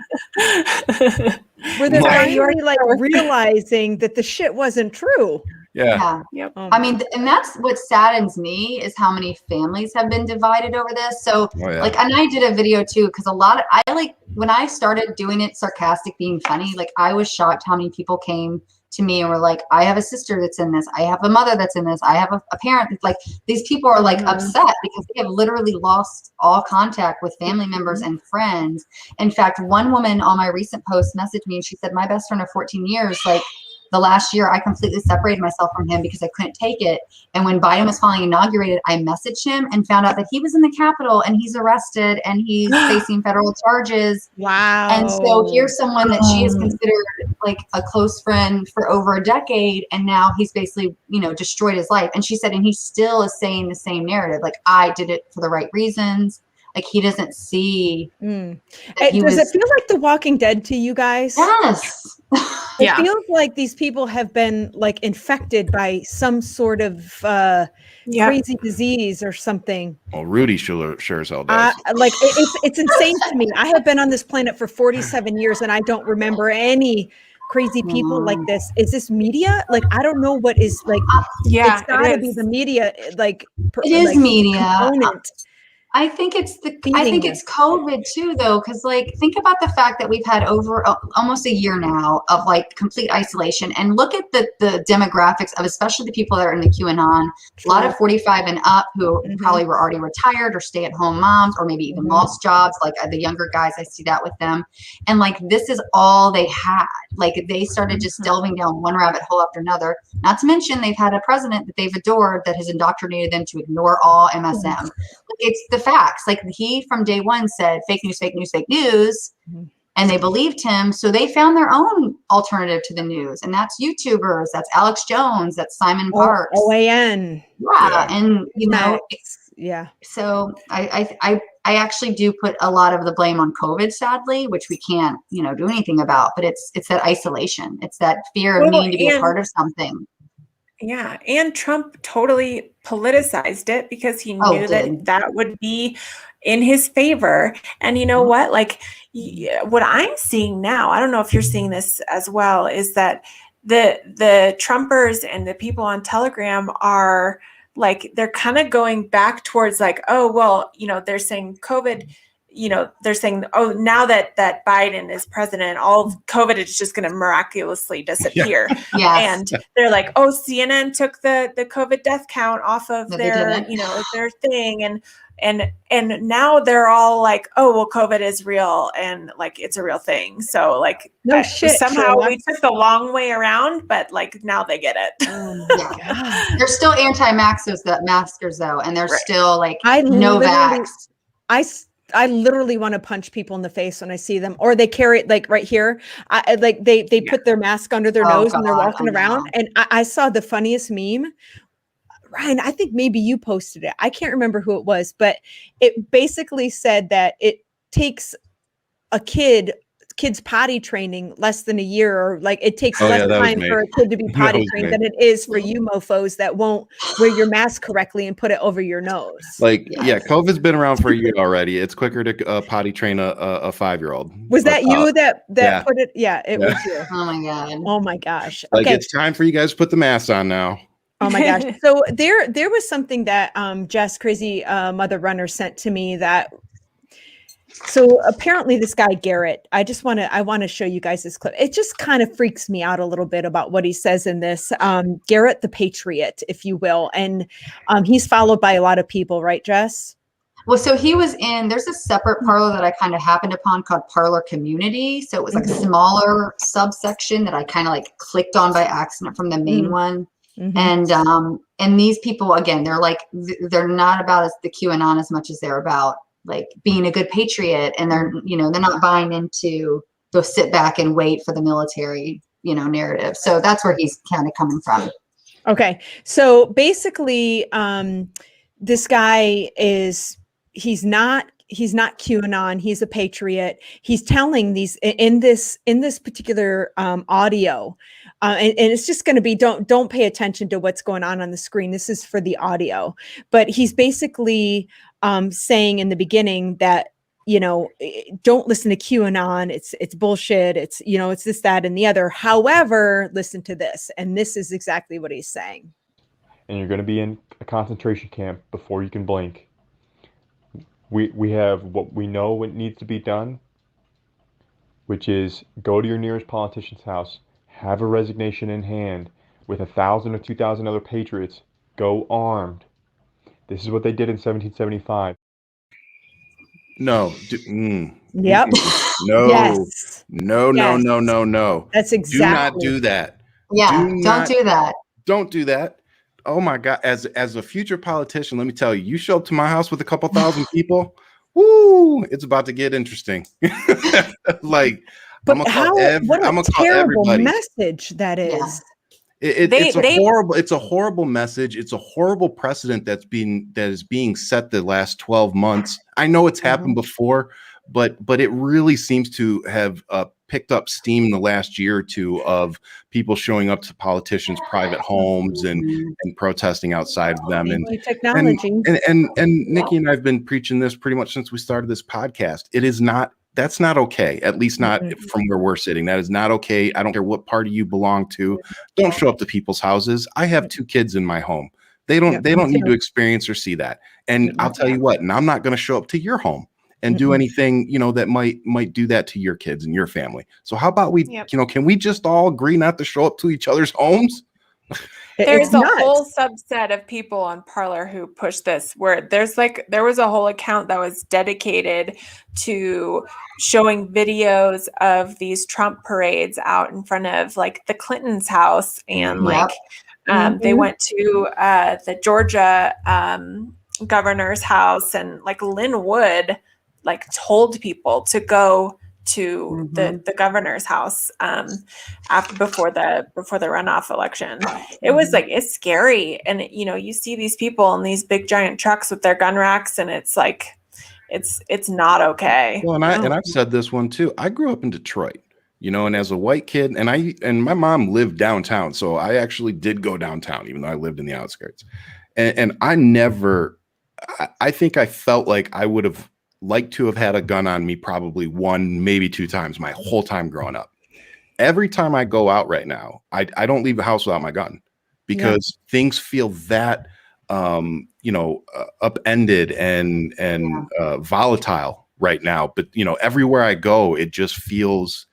Where they're finally like realizing that the shit wasn't true. Yeah. Yep. I mean, and that's what saddens me, is how many families have been divided over this. So like, and I did a video too, because when I started doing it sarcastic, being funny, like I was shocked how many people came to me and were like, I have a sister that's in this. I have a mother that's in this. I have a parent that's like, these people are like upset because they have literally lost all contact with family members and friends. In fact, one woman on my recent post messaged me, and she said, my best friend of 14 years, like, the last year, I completely separated myself from him because I couldn't take it. And when Biden was finally inaugurated, I messaged him and found out that he was in the Capitol and he's arrested and he's facing federal charges. Wow. And so here's someone that she has considered like a close friend for over a decade. And now he's basically, destroyed his life. And she said, and he still is saying the same narrative. Like, I did it for the right reasons. Like he doesn't see. Does it feel like The Walking Dead to you guys? Yes. It feels like these people have been like infected by some sort of crazy disease or something. Well, Rudy sure as hell does. Like it's insane to me. I have been on this planet for 47 years and I don't remember any crazy people like this. Is this media? Like, I don't know what is like. Yeah, it's gotta be the media. Like, it is like media. Component. I think it's COVID too, though, because like think about the fact that we've had over almost a year now of like complete isolation, and look at the demographics of especially the people that are in the QAnon. A lot of 45 and up who probably were already retired or stay-at-home moms, or maybe even lost jobs. Like the younger guys, I see that with them, and like this is all they had. Like they started just delving down one rabbit hole after another. Not to mention they've had a president that they've adored that has indoctrinated them to ignore all MSM. It's the facts. Like he from day one said fake news, fake news, fake news, and they believed him. So they found their own alternative to the news, and that's YouTubers, that's Alex Jones, that's Simon Parks, OAN. Yeah, and you know, yeah. So I actually do put a lot of the blame on COVID, sadly, which we can't do anything about. But it's that isolation, it's that fear of needing to be a part of something. Yeah, and Trump totally politicized it because he knew that would be in his favor. And you know what? Like what I'm seeing now, I don't know if you're seeing this as well, is that the Trumpers and the people on Telegram are like, they're kind of going back towards like, oh, well, they're saying COVID, they're saying, oh, now that Biden is president, all of COVID is just going to miraculously disappear. And they're like, oh, CNN took the COVID death count off of their thing. And now they're all like, oh, well, COVID is real and like it's a real thing. So like somehow we took the long way around, but like now they get it. They're still anti-maskers though, and they're still like no vax. I literally want to punch people in the face when I see them, or they carry it like right here. They put their mask under their nose when they're walking around. And I saw the funniest meme. Ryan, I think maybe you posted it. I can't remember who it was, but it basically said that it takes a kid's potty training less than a year, or like it takes less time for a kid to be potty trained than it is for you mofos that won't wear your mask correctly and put it over your nose. Like, COVID's been around for a year already. It's quicker to potty train a 5-year-old. Was that you that put it? Yeah, it was you. Oh my God. Oh my gosh. Like it's time for you guys to put the mask on now. Oh my gosh. So there was something that Jess, Crazy Mother Runner, sent to me that. So apparently this guy Garrett, I want to show you guys this clip. It just kind of freaks me out a little bit about what he says in this. Garrett the Patriot, if you will, and he's followed by a lot of people, right, Jess? Well, so he was there's a separate Parler that I kind of happened upon called Parler Community. So it was like a smaller subsection that I kind of like clicked on by accident from the main one. And these people, again, they're not about the QAnon as much as they're about like being a good patriot, and they're not buying into the sit back and wait for the military narrative. So that's where he's kind of coming from. Okay, so basically this guy he's not QAnon, he's a patriot. He's telling these in this particular audio, and it's just going to be don't pay attention to what's going on the screen. This is for the audio, but he's basically saying in the beginning that don't listen to QAnon. It's bullshit. It's it's this, that, and the other. However, listen to this, and this is exactly what he's saying. And you're going to be in a concentration camp before you can blink. We have what we know what needs to be done, which is go to your nearest politician's house, have a resignation in hand with 1,000 or 2,000 other patriots, go armed. This is what they did in 1775. No. Yep. No. Yes. No. Yes. No. That's exactly. Do not do that. Yeah. Don't do that. Don't do that. Oh my God. As a future politician, let me tell you, you show up to my house with a couple thousand people. Woo! It's about to get interesting. Like, but what a terrible message that is. It's a horrible message. It's a horrible precedent that is being set the last 12 months. I know it's happened before, but it really seems to have picked up steam in the last year or two of people showing up to politicians' private homes and protesting outside of them. And technology. And Nikki and I have been preaching this pretty much since we started this podcast. That's not okay. At least not from where we're sitting. That is not okay. I don't care what party you belong to. Don't show up to people's houses. I have 2 kids in my home. They don't need to experience or see that. And I'll tell you what, and I'm not going to show up to your home and do anything, that might do that to your kids and your family. So how about we, can we just all agree not to show up to each other's homes? There's a whole subset of people on Parler who push this, where there was a whole account that was dedicated to showing videos of these Trump parades out in front of like the Clintons' house, and they went to the Georgia governor's house, and like Lynn Wood like told people to go to the governor's house before the runoff election. It was like, it's scary. And you see these people in these big giant trucks with their gun racks, and it's like, it's not okay. Well, and I've said this one too. I grew up in Detroit, and as a white kid, and my mom lived downtown. So I actually did go downtown, even though I lived in the outskirts. And I think I felt like I would have liked to have had a gun on me probably 1, maybe 2 times my whole time growing up. Every time I go out right now, I don't leave the house without my gun, because things feel that upended and volatile right now. But everywhere I go, it just feels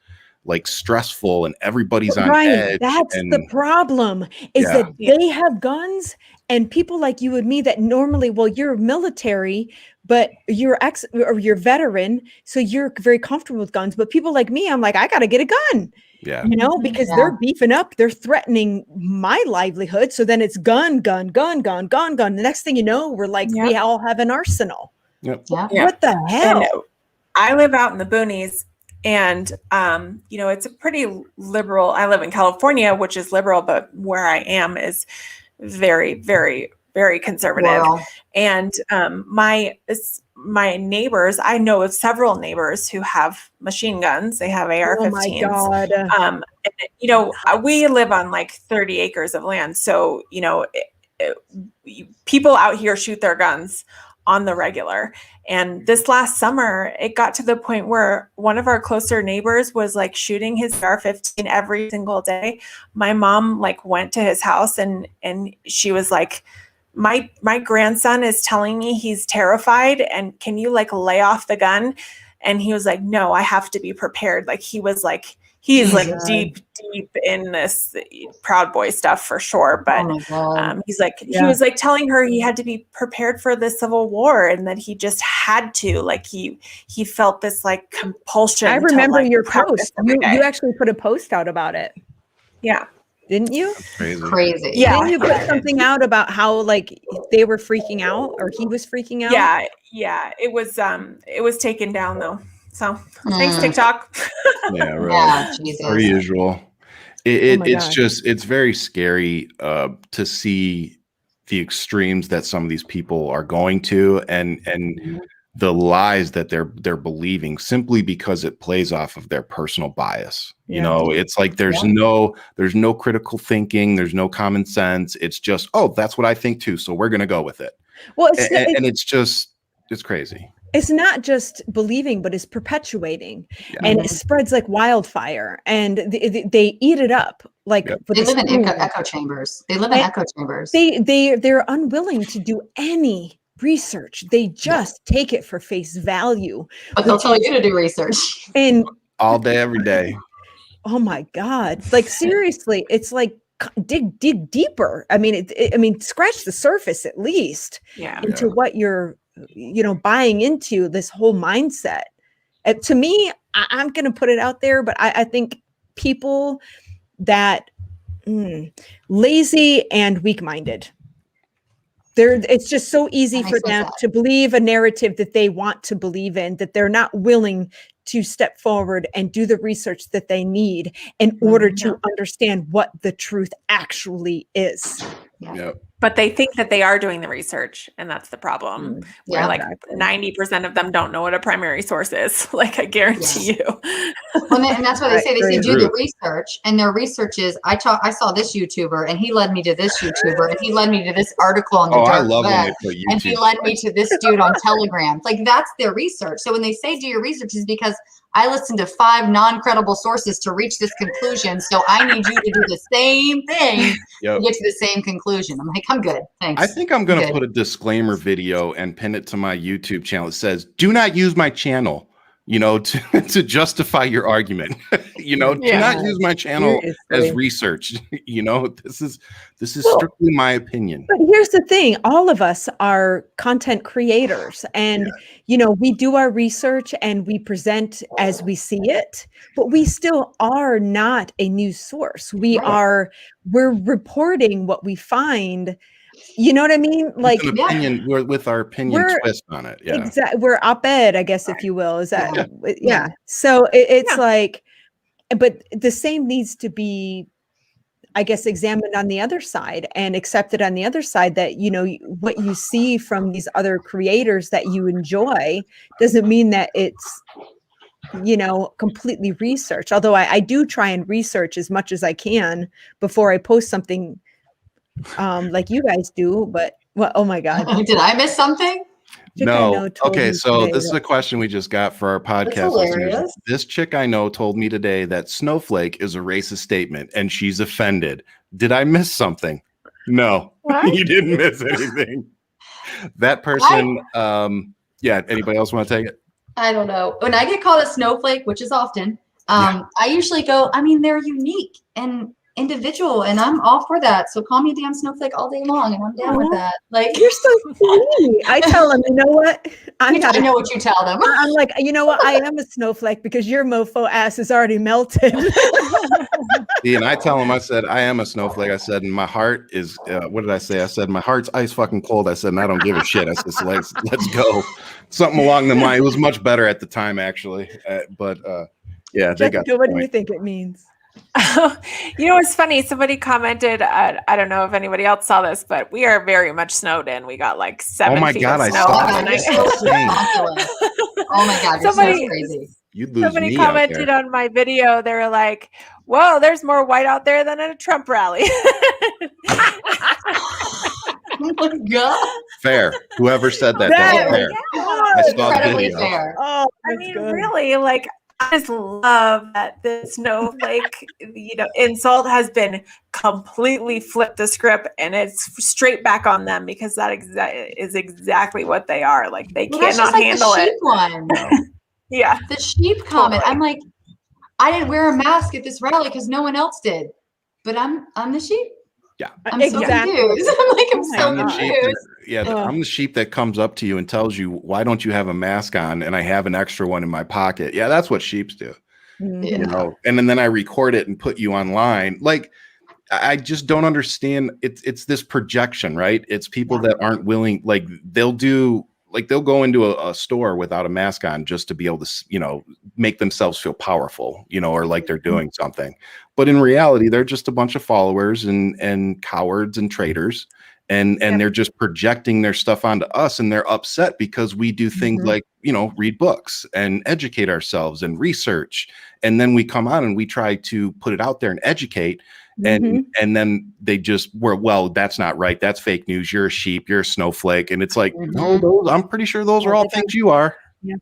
like stressful, and everybody's on edge. That's the problem, is that they have guns, and people like you and me that normally, well, you're military, but you're you're veteran, so you're very comfortable with guns. But people like me, I'm like, I got to get a gun, because they're beefing up, they're threatening my livelihood. So then it's gun. The next thing you know, we're like, we all have an arsenal. What the hell? And I live out in the boonies. And, it's a pretty liberal. I live in California, which is liberal, but where I am is very, very, very conservative. Wow. And my neighbors, I know of several neighbors who have machine guns. They have AR-15s. Oh my God. And, we live on like 30 acres of land. So, people out here shoot their guns on the regular. And this last summer, it got to the point where one of our closer neighbors was like shooting his AR-15 every single day. My mom like went to his house, and she was like, my grandson is telling me he's terrified, and can you like lay off the gun? And he was like, no, I have to be prepared. Like he was like, he's like deep in this Proud Boy stuff for sure. But he's like, he was like telling her he had to be prepared for the Civil War, and that he just had to, like, he felt this like compulsion. I remember to, like, your post. You actually put a post out about it. Yeah. Didn't you? Crazy. Yeah. Didn't you put something out about how like they were freaking out, or he was freaking out? Yeah. It was taken down though. So thanks, TikTok. Yeah, right. Per usual. It's very scary to see the extremes that some of these people are going to, and the lies that they're believing simply because it plays off of their personal bias. It's like there's no critical thinking, there's no common sense. It's just, that's what I think too, so we're gonna go with it. Well, it's crazy. It's not just believing, but it's perpetuating, and it spreads like wildfire, and they eat it up. Like they live in echo chambers. They're unwilling to do any research. They just take it for face value. But they'll tell you to do research. And all day, every day. Oh my God! Like seriously, it's like dig deeper. I mean, scratch the surface at least into what you're buying into, this whole mindset. To me, I'm going to put it out there, but I think people that lazy and weak-minded, it's just so easy for them to believe a narrative that they want to believe in, that they're not willing to step forward and do the research that they need in order to understand what the truth actually is. Yep. But they think that they are doing the research, and that's the problem. Where like 90% of them don't know what a primary source is. Like, I guarantee you. Well, and that's why they say do the research, and their research is I saw this YouTuber, and he led me to this YouTuber, and he led me to this article on the dark web, and he led me to this dude on Telegram. Like, that's their research. So when they say do your research, is because I listened to 5 non-credible sources to reach this conclusion. So I need you to do the same thing to get to the same conclusion. I'm like, I'm good. Thanks. I think I'm going to put a disclaimer video and pin it to my YouTube channel. It says, do not use my channel, to justify your argument. Do not use my channel as research. This is strictly my opinion. But here's the thing. All of us are content creators, and, we do our research and we present as we see it, but we still are not a news source. We're reporting what we find. You know what I mean? Like, an opinion, with our opinion twist on it. Yeah. Exactly. We're op-ed, I guess, if you will. Is that? Yeah. So it's like, but the same needs to be, I guess, examined on the other side and accepted on the other side, that, what you see from these other creators that you enjoy doesn't mean that it's, completely research. Although I do try and research as much as I can before I post something like you guys do. But oh my God. Did I miss something? No. Okay, so this is a question we just got for our podcast listeners. This chick I know told me today that snowflake is a racist statement and she's offended. Did I miss something? No. You didn't miss anything. That person, anybody else want to take it? I don't know. When I get called a snowflake, which is often, I usually go, they're unique and individual, and I'm all for that. So call me a damn snowflake all day long, and I'm down with that. Like, you're so funny. I tell them, you know what? I know what you tell them. I'm like, you know what? I am a snowflake because your mofo ass is already melted. And I tell them, I said, I am a snowflake. I said, and my heart is, what did I say? I said, my heart's ice fucking cold. I said, and I don't give a shit. I said, so let's go. Something along the line. It was much better at the time, actually. But they got. What do you think it means? It's funny. Somebody commented, I don't know if anybody else saw this, but we are very much snowed in. We got like 7 feet of snow. Oh my God, you're so crazy. Somebody commented on my video. They were like, whoa, there's more white out there than at a Trump rally. Oh my God. Fair. Whoever said that, that's fair. I saw the video. Fair. Oh, really, like, I just love that the snowflake, insult has been completely flipped the script, and it's straight back on them, because that is exactly what they are. Like, they cannot handle it. One. Yeah. The sheep comment. I'm like, I didn't wear a mask at this rally because no one else did, but I'm the sheep. Yeah. I'm so confused. I'm like, I'm so confused. I'm the sheep that comes up to you and tells you, why don't you have a mask on? And I have an extra one in my pocket. Yeah, that's what sheeps do. And then I record it and put you online. Like, I just don't understand. It's this projection, right? It's people that aren't willing, like, they'll go into a store without a mask on just to be able to, make themselves feel powerful, or like they're doing something. But in reality, they're just a bunch of followers and cowards and traitors. And they're just projecting their stuff onto us, and they're upset because we do things like, read books and educate ourselves and research. And then we come on and we try to put it out there and educate. And then they just well, that's not right. That's fake news. You're a sheep. You're a snowflake. And it's like, no, I'm pretty sure those are all things you are. Yeah.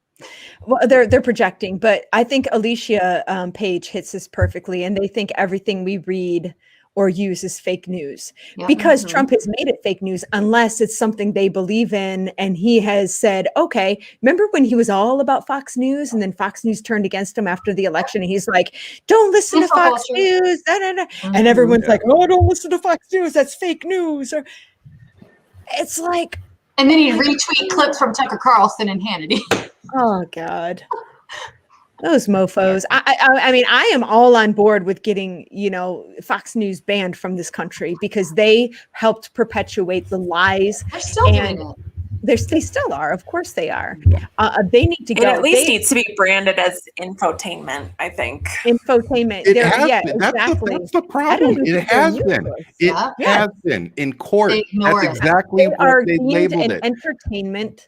Well, they're projecting, but I think Alicia Page hits this perfectly, and they think everything we read or use is fake news because Trump has made it fake news unless it's something they believe in. And he has said, okay, remember when he was all about Fox News and then Fox News turned against him after the election, and he's like, don't listen to Fox News. And everyone's like, oh, don't listen to Fox News. That's fake news. Or it's like, and then he'd retweet clips from Tucker Carlson and Hannity. Oh God. Those mofos. I mean, I am all on board with getting, Fox News banned from this country because they helped perpetuate the lies. They're still doing it. They still are. Of course they are. They need to go. It at least needs to be branded as infotainment, I think. Infotainment. It has been. Exactly. That's the problem. It has been. It has been. In court, that's exactly what they labeled it. Entertainment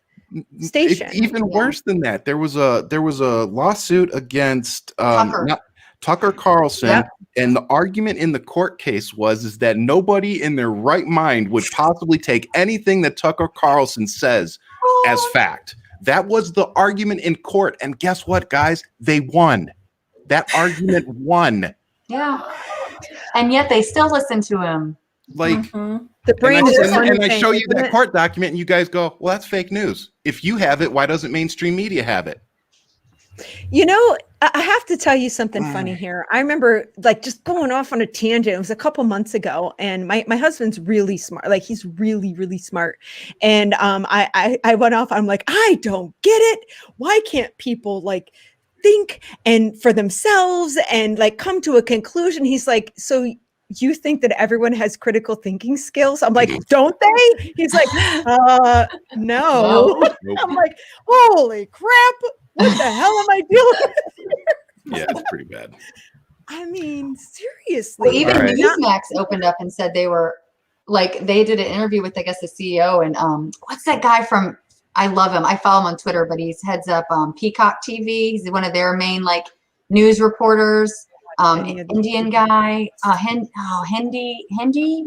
station. It's even worse than that. There was a lawsuit against Tucker Carlson, and the argument in the court case is that nobody in their right mind would possibly take anything that Tucker Carlson says as fact. That was the argument in court, and guess what, guys? They won. That argument won. Yeah, and yet they still listen to him. Like the brain and I show you that court document, and you guys go, "Well, that's fake news." If you have it, why doesn't mainstream media have it? You know, I have to tell you something funny here. I remember like just going off on a tangent. It was a couple months ago, and my husband's really smart. Like he's really, really smart. And I went off. I'm like, I don't get it. Why can't people like think and for themselves and like come to a conclusion? He's like, so you think that everyone has critical thinking skills? I'm like, don't they? He's like, no. Nope. I'm like, holy crap. What the hell am I dealing with? Yeah, it's pretty bad. I mean, seriously. Well, even Newsmax opened up and said they were like, they did an interview with, I guess, the CEO. And what's that guy from? I love him. I follow him on Twitter, but he's heads up Peacock TV. He's one of their main like news reporters. Indian guy, Hindi,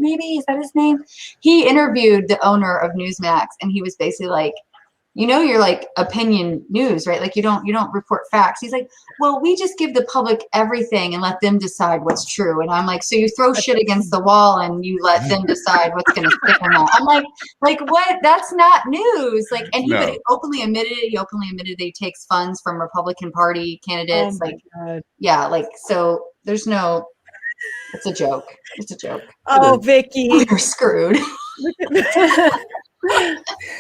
maybe is that his name? He interviewed the owner of Newsmax, and he was basically like, you know, you're like opinion news, right? Like you don't report facts. He's like, well, we just give the public everything and let them decide what's true. And I'm like, so you throw shit against the wall and you let them decide what's going to stick or not. I'm like what? That's not news. Like, and he openly admitted it. He openly admitted that he takes funds from Republican Party candidates. God. Yeah, like so. There's no. It's a joke. It's a joke. Oh, Vicky, you're screwed. You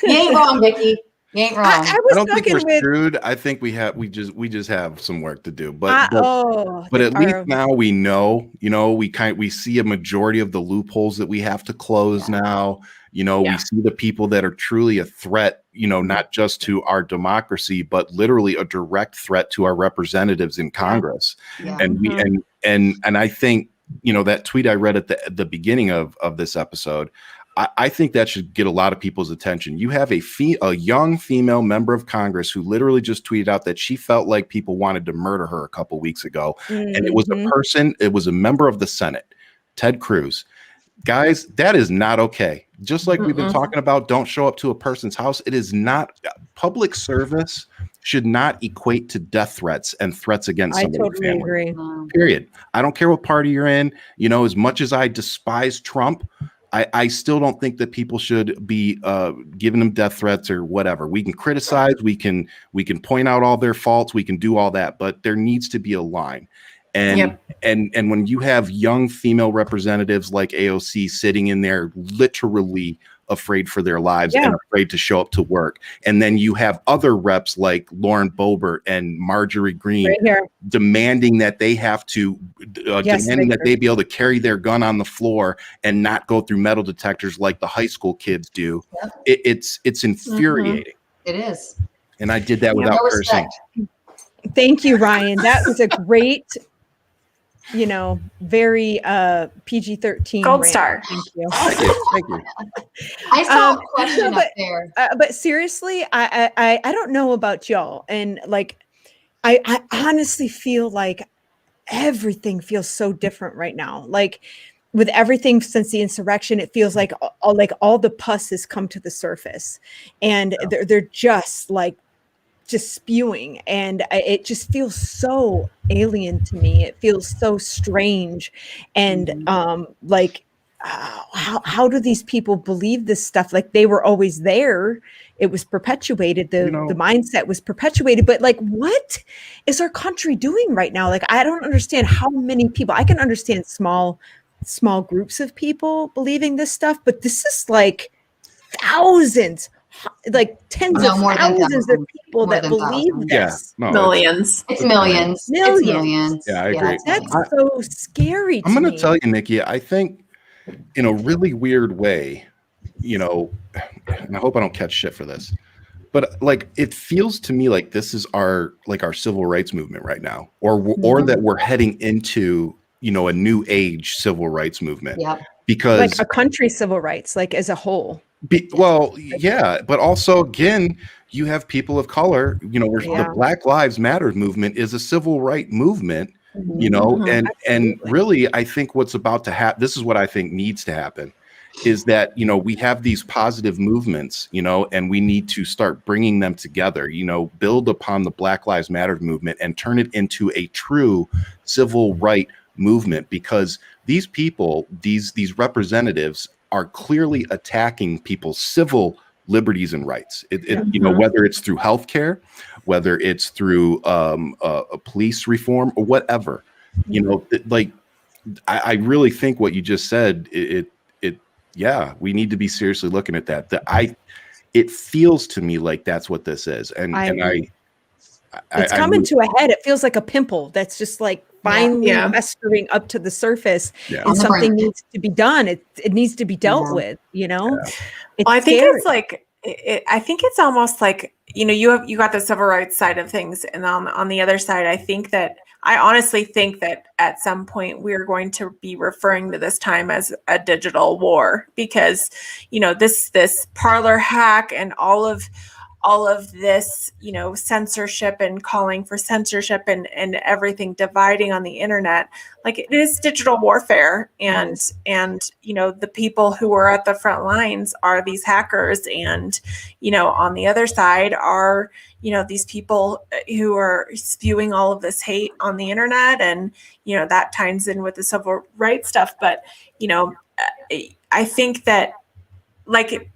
ain't wrong, Vicky. You ain't wrong. I don't think we're screwed. I think we just have some work to do. But at least now we know, you know, we see a majority of the loopholes that we have to close now. You know, we see the people that are truly a threat, you know, not just to our democracy, but literally a direct threat to our representatives in Congress. Yeah. And I think, you know, that tweet I read at the beginning of this episode, I think that should get a lot of people's attention. You have a young female member of Congress who literally just tweeted out that she felt like people wanted to murder her a couple weeks ago. And it was a member of the Senate, Ted Cruz. Guys, that is not okay. Just like we've been talking about, don't show up to a person's house. It is not. Public service should not equate to death threats and threats against somebody's totally family. Agree. Period. I don't care what party you're in. You know, as much as I despise Trump, I still don't think that people should be giving them death threats or whatever. We can criticize, we can point out all their faults, we can do all that, but there needs to be a line. And and when you have young female representatives like AOC sitting in there literally afraid for their lives and afraid to show up to work, and then you have other reps like Lauren Boebert and Marjorie Greene demanding that they have to demanding that they be able to carry their gun on the floor and not go through metal detectors like the high school kids do. It's infuriating. It is. And I did that without cursing. Thank you, Ryan. That was a great, you know, very PG-13 gold rant. star. Thank you. Thank you. I saw a question up there. But seriously, I don't know about y'all, and like, I honestly feel like everything feels so different right now. Like with everything since the insurrection, it feels like all the pus has come to the surface, and they're just like. Just spewing, and it just feels so alien to me. It feels so strange, and how do these people believe this stuff? Like they were always there. It was perpetuated. The mindset was perpetuated. But like, what is our country doing right now? Like, I don't understand how many people. I can understand small groups of people believing this stuff, but this is like thousands. Like tens of thousands of people that believe this. Millions. It's millions. Millions. Yeah, I agree. That's so scary to I'm going me. to tell you, Nikki, I think in a really weird way, you know, and I hope I don't catch shit for this, but like it feels to me like this is our civil rights movement right now, or that we're heading into, you know, a new age civil rights movement. Yep. Because like a country civil rights, like as a whole. well, yeah, but also again, you have people of color, you know, where the Black Lives Matter movement is a civil right movement, you know, and really, I think what's about to happen, this is what I think needs to happen, is that, you know, we have these positive movements, you know, and we need to start bringing them together, you know, build upon the Black Lives Matter movement and turn it into a true civil right movement, because these people, these representatives are clearly attacking people's civil liberties and rights. You know, whether it's through healthcare, whether it's through a police reform or whatever, you know, like I really think what you just said, yeah, we need to be seriously looking at that. It feels to me like that's what this is, and it's coming to a head. It feels like a pimple that's just like finally festering up to the surface, and something needs to be done. It needs to be dealt with, you know. I think it's like I think it's almost like, you know, you got the civil rights side of things, and on the other side, I honestly think that at some point we're going to be referring to this time as a digital war, because, you know, this Parler hack and all of this, you know, censorship and calling for censorship and everything dividing on the internet, like it is digital warfare. And you know, the people who are at the front lines are these hackers, and, you know, on the other side are, you know, these people who are spewing all of this hate on the internet, and, you know, that ties in with the civil rights stuff. But, you know, I think that, like,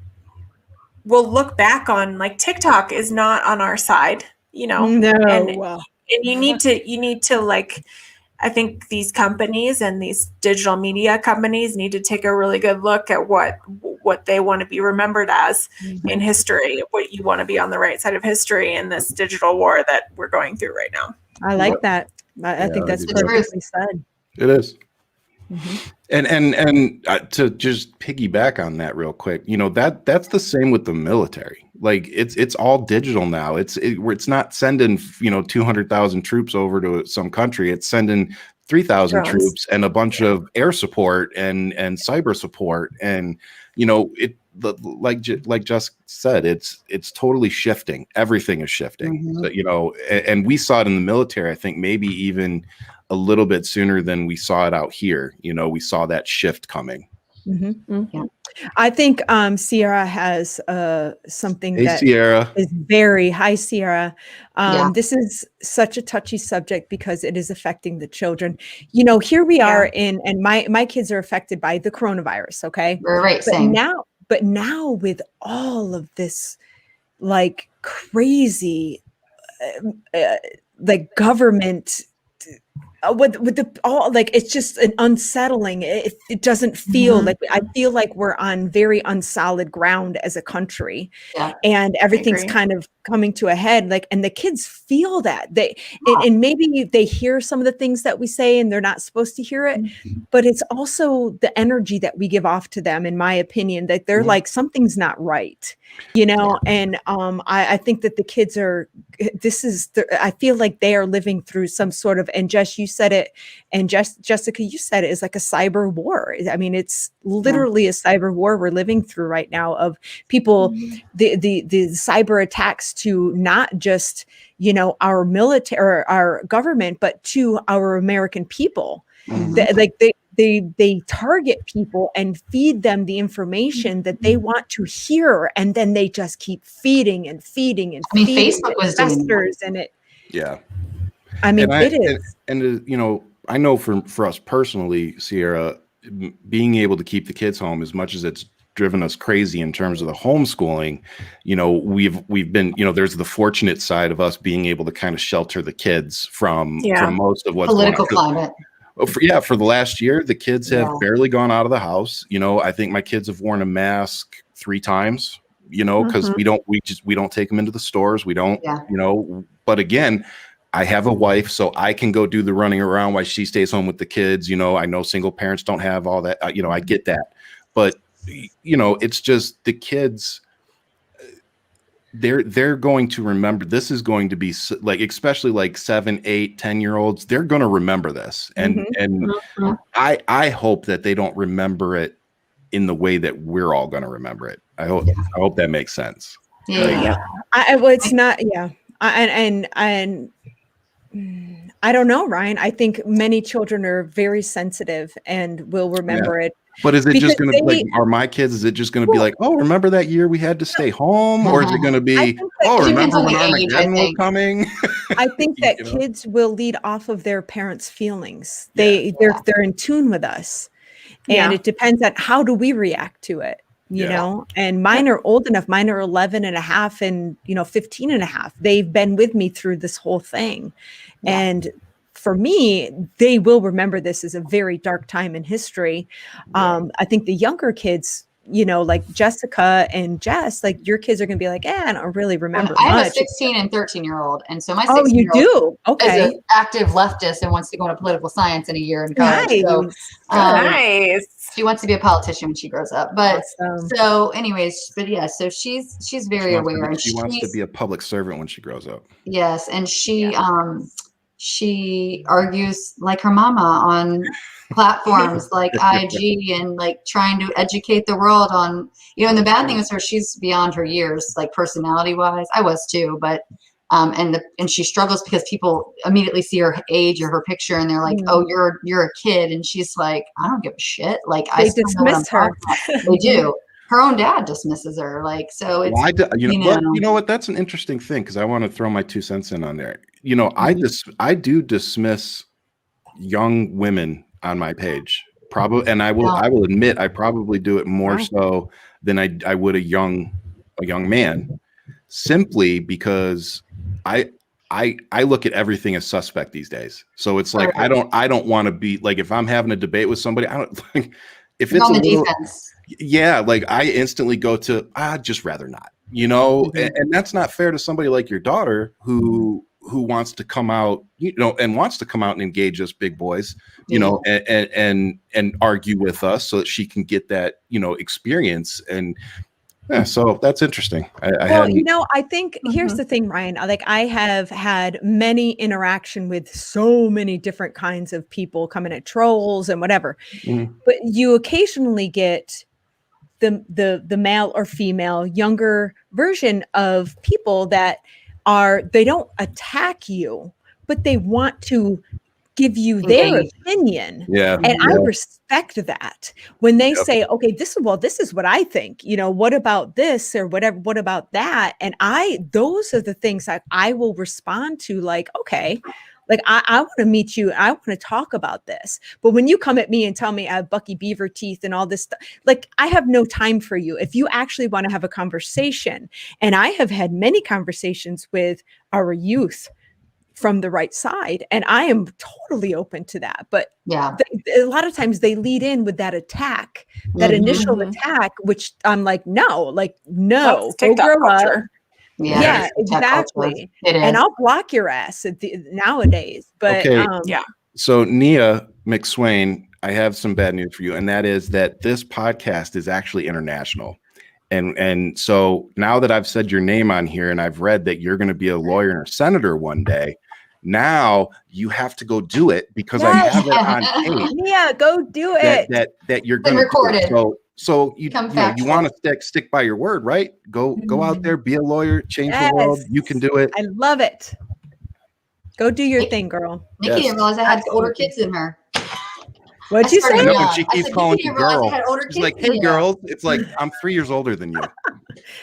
we'll look back on, like, TikTok is not on our side, you know. No. And you need to like, I think these companies and these digital media companies need to take a really good look at what they want to be remembered as in history, what you want to be on the right side of history in this digital war that we're going through right now. I like that. I think that's perfectly said. It is. And to just piggyback on that real quick, you know, that's the same with the military. Like it's all digital now. It's not sending, you know, 200,000 troops over to some country. It's sending 3,000 troops and a bunch of air support and cyber support, and, you know, like Jess said, it's totally shifting. Everything is shifting. But, you know, and we saw it in the military. I think maybe even a little bit sooner than we saw it out here. You know, we saw that shift coming. I think Sierra has something Sierra. is very hi, Sierra. This is such a touchy subject because it is affecting the children. You know, here we are and my kids are affected by the coronavirus. Okay, right. But now with all of this, like, crazy, like, government. With all, like, it's just an unsettling. It doesn't feel like, I feel like we're on very unsolid ground as a country, and everything's kind of coming to a head. Like, and the kids feel that and maybe they hear some of the things that we say and they're not supposed to hear it, but it's also the energy that we give off to them, in my opinion, that they're like, something's not right, you know. And I think that the kids are. I feel like they are living through some sort of, and Jess, you said it, and Jessica, you said it, is like a cyber war. I mean, it's literally a cyber war we're living through right now, of people, the cyber attacks to not just, you know, our military or our government, but to our American people. They target people and feed them the information that they want to hear, and then they just keep feeding and feeding and feeding. Facebook was doing that. And it. Yeah. I mean, it is. And you know, I know for us personally, Sierra, being able to keep the kids home, as much as it's driven us crazy in terms of the homeschooling, you know, we've been, you know, there's the fortunate side of us being able to kind of shelter the kids from most of what's political going on. climate. For the last year, the kids have barely gone out of the house. You know, I think my kids have worn a mask 3 times, you know, because we don't take them into the stores. We don't, you know, but again, I have a wife, so I can go do the running around while she stays home with the kids. You know, I know single parents don't have all that, you know, I get that. But you know, it's just the kids. They're going to remember. This is going to be like, especially like 7, 8, 10-year-olds. They're going to remember this, and I hope that they don't remember it in the way that we're all going to remember it. I hope that makes sense. Yeah. Well, it's not. Yeah. And I don't know, Ryan. I think many children are very sensitive and will remember it. But is it just going to like, are my kids, is it just going to be like, oh, remember that year we had to stay home? Or is it going to be, oh, remember when Armageddon was coming? I think that kids will lead off of their parents' feelings. They're in tune with us. And it depends on how do we react to it, you know? And mine are old enough. Mine are 11 and a half and, 15 and a half. They've been with me through this whole thing. And for me, they will remember this as a very dark time in history. I think the younger kids, like Jessica and Jess, like your kids are going to be like, I don't really remember much. I have a 16 and 13-year-old. And so my 16-year-old you do? Okay. is an active leftist and wants to go into political science in a year in college. Nice. So, Nice. She wants to be a politician when she grows up. But so anyways, so she's very aware. And she wants to be a public servant when she grows up. Yes. And she argues like her mama on platforms like IG and like trying to educate the world on, and the bad thing is she's beyond her years, like personality wise. I was too, but and she struggles because people immediately see her age or her picture and they're like, oh, you're a kid. And she's like, I don't give a shit. Like they dismiss her. They do. Her own dad dismisses her. Like, so it's, you know what? That's an interesting thing. Cause I want to throw my 2 cents in on there. I do dismiss young women on my page, probably, and I will admit I probably do it more so than I would a young man, simply because I look at everything as suspect these days. So it's like I don't want to be like, if I'm having a debate with somebody, I don't like if it's on the defense. Like I instantly go to I'd just rather not, and that's not fair to somebody like your daughter who wants to come out, and wants to come out and engage us big boys, and argue with us so that she can get that, experience. And so that's interesting. I think here's the thing, Ryan, like I have had many interaction with so many different kinds of people coming at trolls and whatever, but you occasionally get the male or female younger version of people that they don't attack you, but they want to give you their opinion. And I respect that when they say, okay, this is what I think, what about this or whatever, what about that? And those are the things that I will respond to, like, okay, like I want to meet you. I want to talk about this. But when you come at me and tell me I have Bucky Beaver teeth and all this stuff, like I have no time for you. If you actually want to have a conversation, and I have had many conversations with our youth from the right side, and I am totally open to that. But a lot of times they lead in with that attack, that initial attack, which I'm like, no, go grow up. Yeah, exactly. And I'll block your ass nowadays. But So Nia McSwain, I have some bad news for you, and that is that this podcast is actually international. And so now that I've said your name on here and I've read that you're going to be a lawyer and a senator one day, now you have to go do it because I have it on tape. Yeah, go do it. That you're going to record it. So you want to stick by your word, right? Go out there, be a lawyer, change the world. You can do it. I love it. Go do your thing, girl. Nikki didn't realize I had older kids in her. What'd you say? No, she keeps calling you girl. She's like, hey, girls. It's like, I'm 3 years older than you.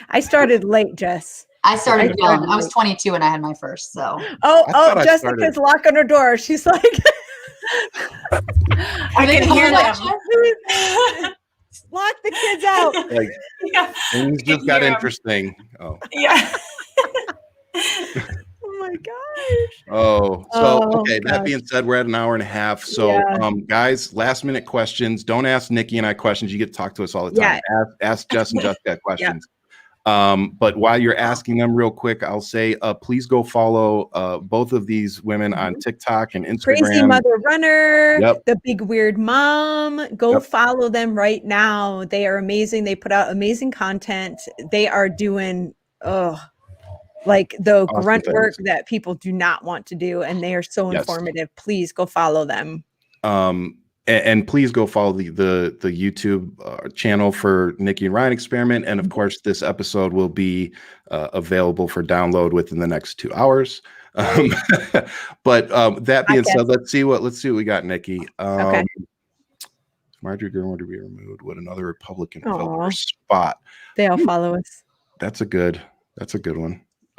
I started late, Jess. I started young. I was 22 when I had my first. So. Jessica's locking her door. She's like, I can hear them. Lock the kids out. Like, things just got interesting. Oh. Yeah. Oh my gosh. Okay. That being said, we're at an hour and a half. So, guys, last minute questions. Don't ask Nikki and I questions. You get to talk to us all the time. Ask Jess and Jessica questions. But while you're asking them real quick, I'll say, please go follow both of these women on TikTok and Instagram. Crazy Mother Runner, Yep. The Big Weird Mom. Go follow them right now. They are amazing. They put out amazing content. They are doing like the Awesome grunt things. work that people do not want to do, and they are so informative. Please go follow them. And please go follow the YouTube channel for Nikki and Ryan Experiment. And of course, this episode will be available for download within the next 2 hours. But that being said, let's see what we got, Nikki. Okay. Marjorie Taylor to be removed. Would another Republican fill her spot? They all follow us. That's a good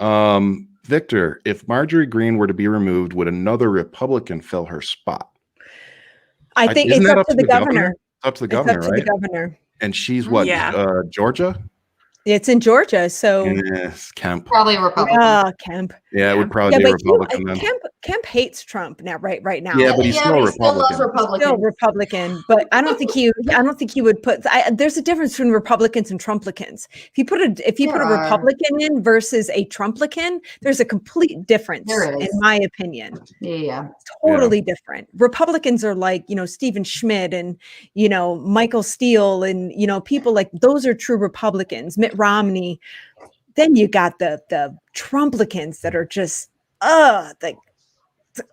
one. Victor, if Marjorie Greene were to be removed, would another Republican fill her spot? I think it's up to the governor. It's up to the governor, right? The governor. And she's what? Georgia? It's in Georgia, so yes, Kemp. Probably a Republican. Kemp. Yeah, it would probably be a Republican then. Kemp hates Trump now, right now. Yeah, but he's still a Republican. Still Republican, but I don't think he would put. There's a difference between Republicans and Trumplicans. If you put a Republican in versus a Trumplican, there's a complete difference, in my opinion. Yeah, totally different. Republicans are like Stephen Schmidt and Michael Steele and people like those are true Republicans. Mitt Romney. Then you got the Trumplicans that are just like.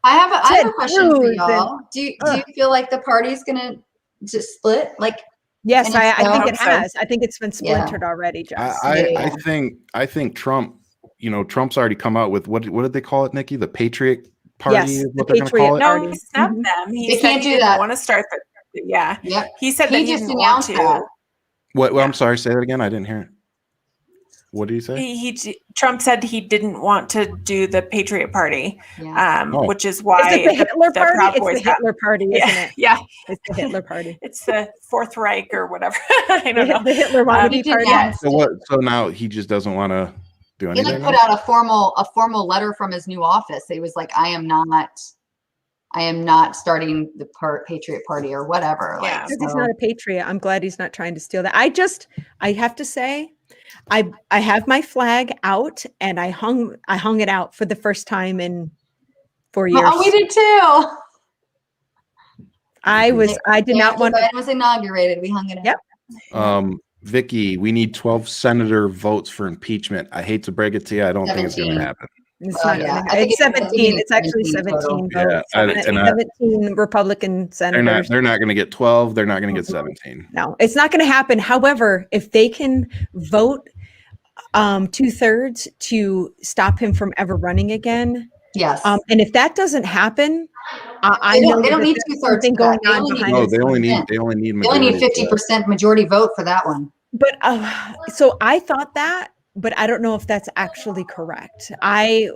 I have a question for y'all. Do you feel like the party's gonna just split? Like, yes, I think it has. I think it's been splintered already. Jess. I think Trump. Trump's already come out with what did they call it, Nikki? The Patriot Party is what they're going to call it. No, he snubbed them. He said he didn't want to start the. Yeah. Yep. He said that he just didn't want to. What? Well, I'm sorry. Say that again. I didn't hear it. What did he say? Trump said he didn't want to do the Patriot Party, which is why the Hitler Party. It's the Hitler Party, isn't it? Yeah, it's the Hitler Party. It's the Fourth Reich or whatever. I don't know. The Hitler Party. So what? So now he just doesn't want to do anything. He put out a formal letter from his new office. He was like, I am not starting the Patriot Party or whatever. Yeah, he's not a patriot. I'm glad he's not trying to steal that. I have to say. I have my flag out and I hung it out for the first time in 4 years. Oh, we did too. I did not want Biden was inaugurated. We hung it out. Yep. Vicky, we need 12 senator votes for impeachment. I hate to break it to you. I don't think it's going to happen. It's not. It's 17. It's actually 17 votes. 17 Republican senators. They're not going to get 12. They're not going to get 17. No, it's not going to happen. However, if they can vote 2/3 to stop him from ever running again, yes. And if that doesn't happen, I know they don't need 2/3 going on behind. No, they only need 50% majority vote for that one. But so I thought that. But I don't know if that's actually correct. I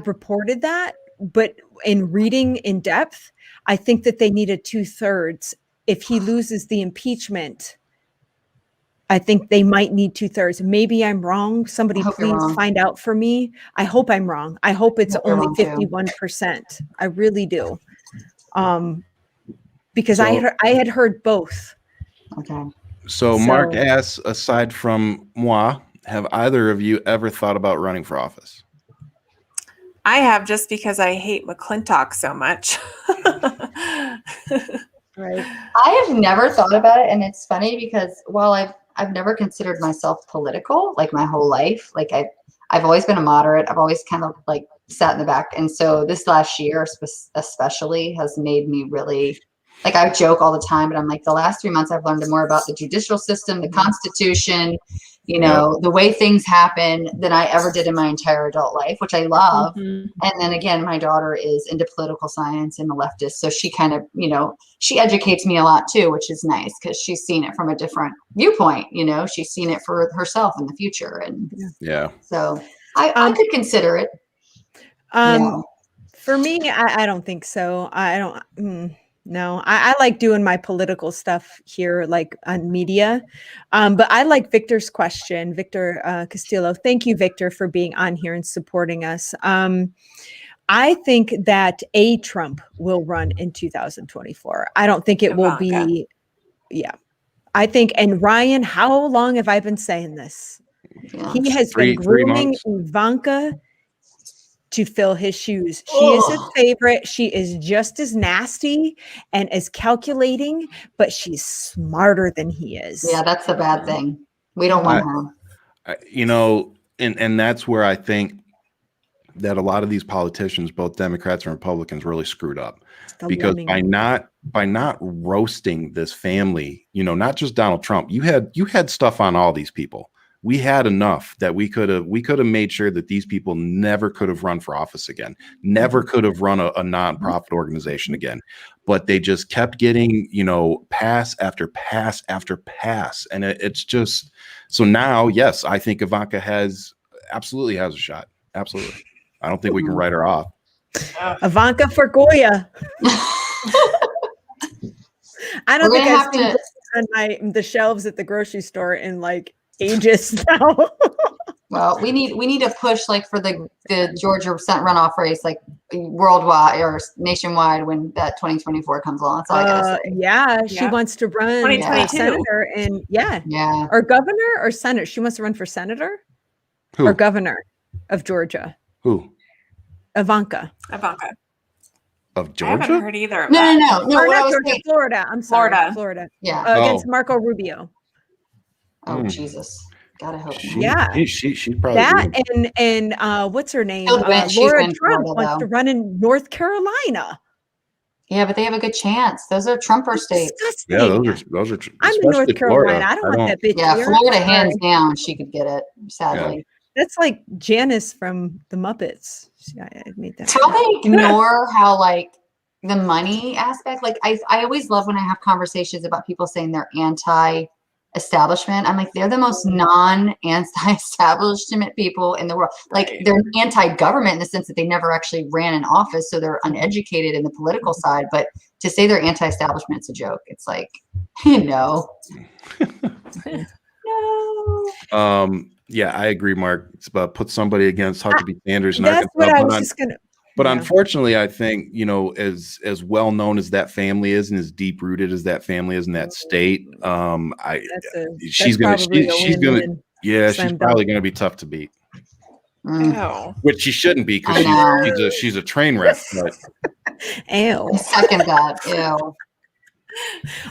reported that, but in reading in depth, I think that they needed 2/3. If he loses the impeachment, I think they might need 2/3. Maybe I'm wrong. Somebody please find out for me. I hope I'm wrong. I hope it's only 51%. I really do. Because I had heard both. Okay. So Mark asks, aside from moi, have either of you ever thought about running for office? I have, just because I hate McClintock so much. Right. I have never thought about it, and it's funny because while I've never considered myself political, like my whole life, like I've always been a moderate. I've always kind of like sat in the back, and so this last year especially has made me really. Like I joke all the time, but I'm like, the last 3 months I've learned more about the judicial system, the Constitution, the way things happen than I ever did in my entire adult life, which I love. And then again, my daughter is into political science and a leftist. So she kind of, she educates me a lot too, which is nice because she's seen it from a different viewpoint. She's seen it for herself in the future. And so I could consider it. For me, I don't think so. I don't. No, I like doing my political stuff here, like on media. But I like Victor's question, Victor Castillo. Thank you, Victor, for being on here and supporting us. I think that a Trump will run in 2024. I don't think it will be. Yeah, I think, and Ryan, how long have I been saying this? Yeah. He has been grooming Ivanka to fill his shoes. She is his favorite. She is just as nasty and as calculating, but she's smarter than he is. Yeah, that's the bad thing. We don't want her. You know, and that's where I think that a lot of these politicians, both Democrats and Republicans, really screwed up, because by not roasting this family, you know, not just Donald Trump, you had stuff on all these people. We had enough that we could have made sure that these people never could have run for office again, never could have run a nonprofit organization again. But they just kept getting, you know, pass after pass after pass. And it's just, so now, yes, I think Ivanka absolutely has a shot. Absolutely. I don't think we can write her off. Ivanka for Goya. I don't think I've seen on the shelves at the grocery store in like ages now. Well, we need to push like for the Georgia Senate runoff race, like worldwide or nationwide when that 2024 comes along. That's all I gotta say. Yeah, she wants to run for senator and or governor or senator. She wants to run for senator or governor of Georgia. Who? Ivanka. Of Georgia? I haven't heard either of No. that. Or not Georgia, Florida. I'm sorry. Florida. Yeah. Against Marco Rubio. Oh, Jesus. Gotta hope. She's probably that and what's her name? Laura Trump wants to run in North Carolina. Yeah, but they have a good chance. Those are Trumper states. Yeah, those are. I'm in North Carolina. I don't want that bitch. Yeah, Florida, hands down, she could get it. Sadly. Yeah. That's like Janice from the Muppets. I made that. How they ignore how like the money aspect. Like I always love when I have conversations about people saying they're anti-establishment. I'm like, they're the most non-anti-establishment people in the world. Like they're anti-government in the sense that they never actually ran an office, so they're uneducated in the political side. But to say they're anti-establishment, it's a joke. It's like, no. No. Yeah, I agree, Mark. It's about put somebody against Huckabee Sanders. And that's what I was just gonna. But unfortunately, I think, you know, as well known as that family is, and as deep rooted as that family is in that state, she's probably gonna be tough to beat. Which she shouldn't be, because she's a train wreck. But Ew. Second that. Ew.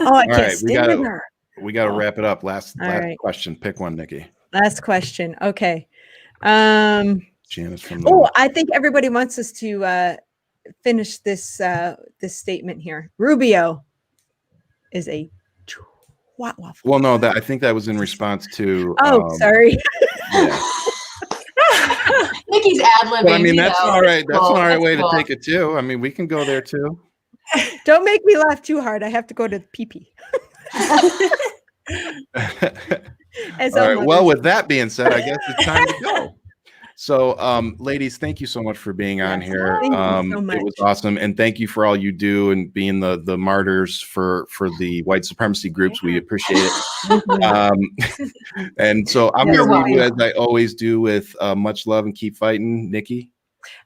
Oh, I can't stand with her. We got to wrap it up. Last question. Pick one, Nikki. Last question. Okay. Janice from I think everybody wants us to finish this statement here. Rubio is a twat waffle. Well, no, I think that was in response to. Sorry. Yeah. Nikki's ad-libbing. Well, I mean, that's all right. That's an all right way to take it too. I mean, we can go there too. Don't make me laugh too hard. I have to go to pee-pee. All right. Well, with that being said, I guess it's time to go. So, ladies, thank you so much for being on here. Thank you so much. It was awesome, and thank you for all you do and being the martyrs for the white supremacy groups. We appreciate it. And so I'm going to leave you as I always do with much love and keep fighting, Nikki.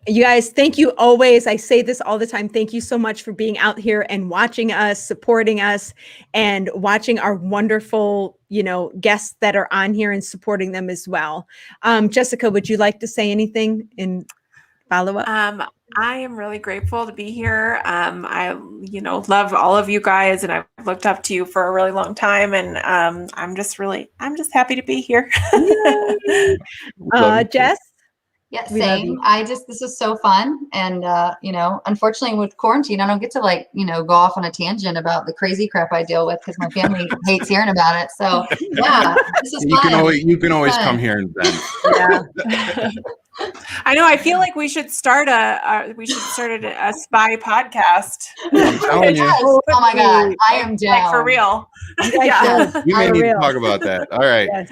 You guys, thank you always. I say this all the time. Thank you so much for being out here and watching us, supporting us, and watching our wonderful, guests that are on here and supporting them as well. Jessica, would you like to say anything in follow-up? I am really grateful to be here. I, love all of you guys, and I've looked up to you for a really long time, and I'm just happy to be here. Jess? Yeah, same. This is so fun. And, unfortunately with quarantine, I don't get to go off on a tangent about the crazy crap I deal with because my family hates hearing about it. So yeah, this is fun. You can always come here and vent. Yeah. I know. I feel like we should start a spy podcast. I'm telling you. Oh my God, I am down. Like for real. Yeah. We may need to talk about that. All right. Yes.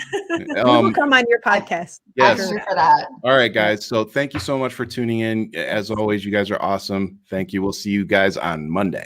We'll come on your podcast. Yes. I'm here for that. All right, guys. So thank you so much for tuning in. As always, you guys are awesome. Thank you. We'll see you guys on Monday.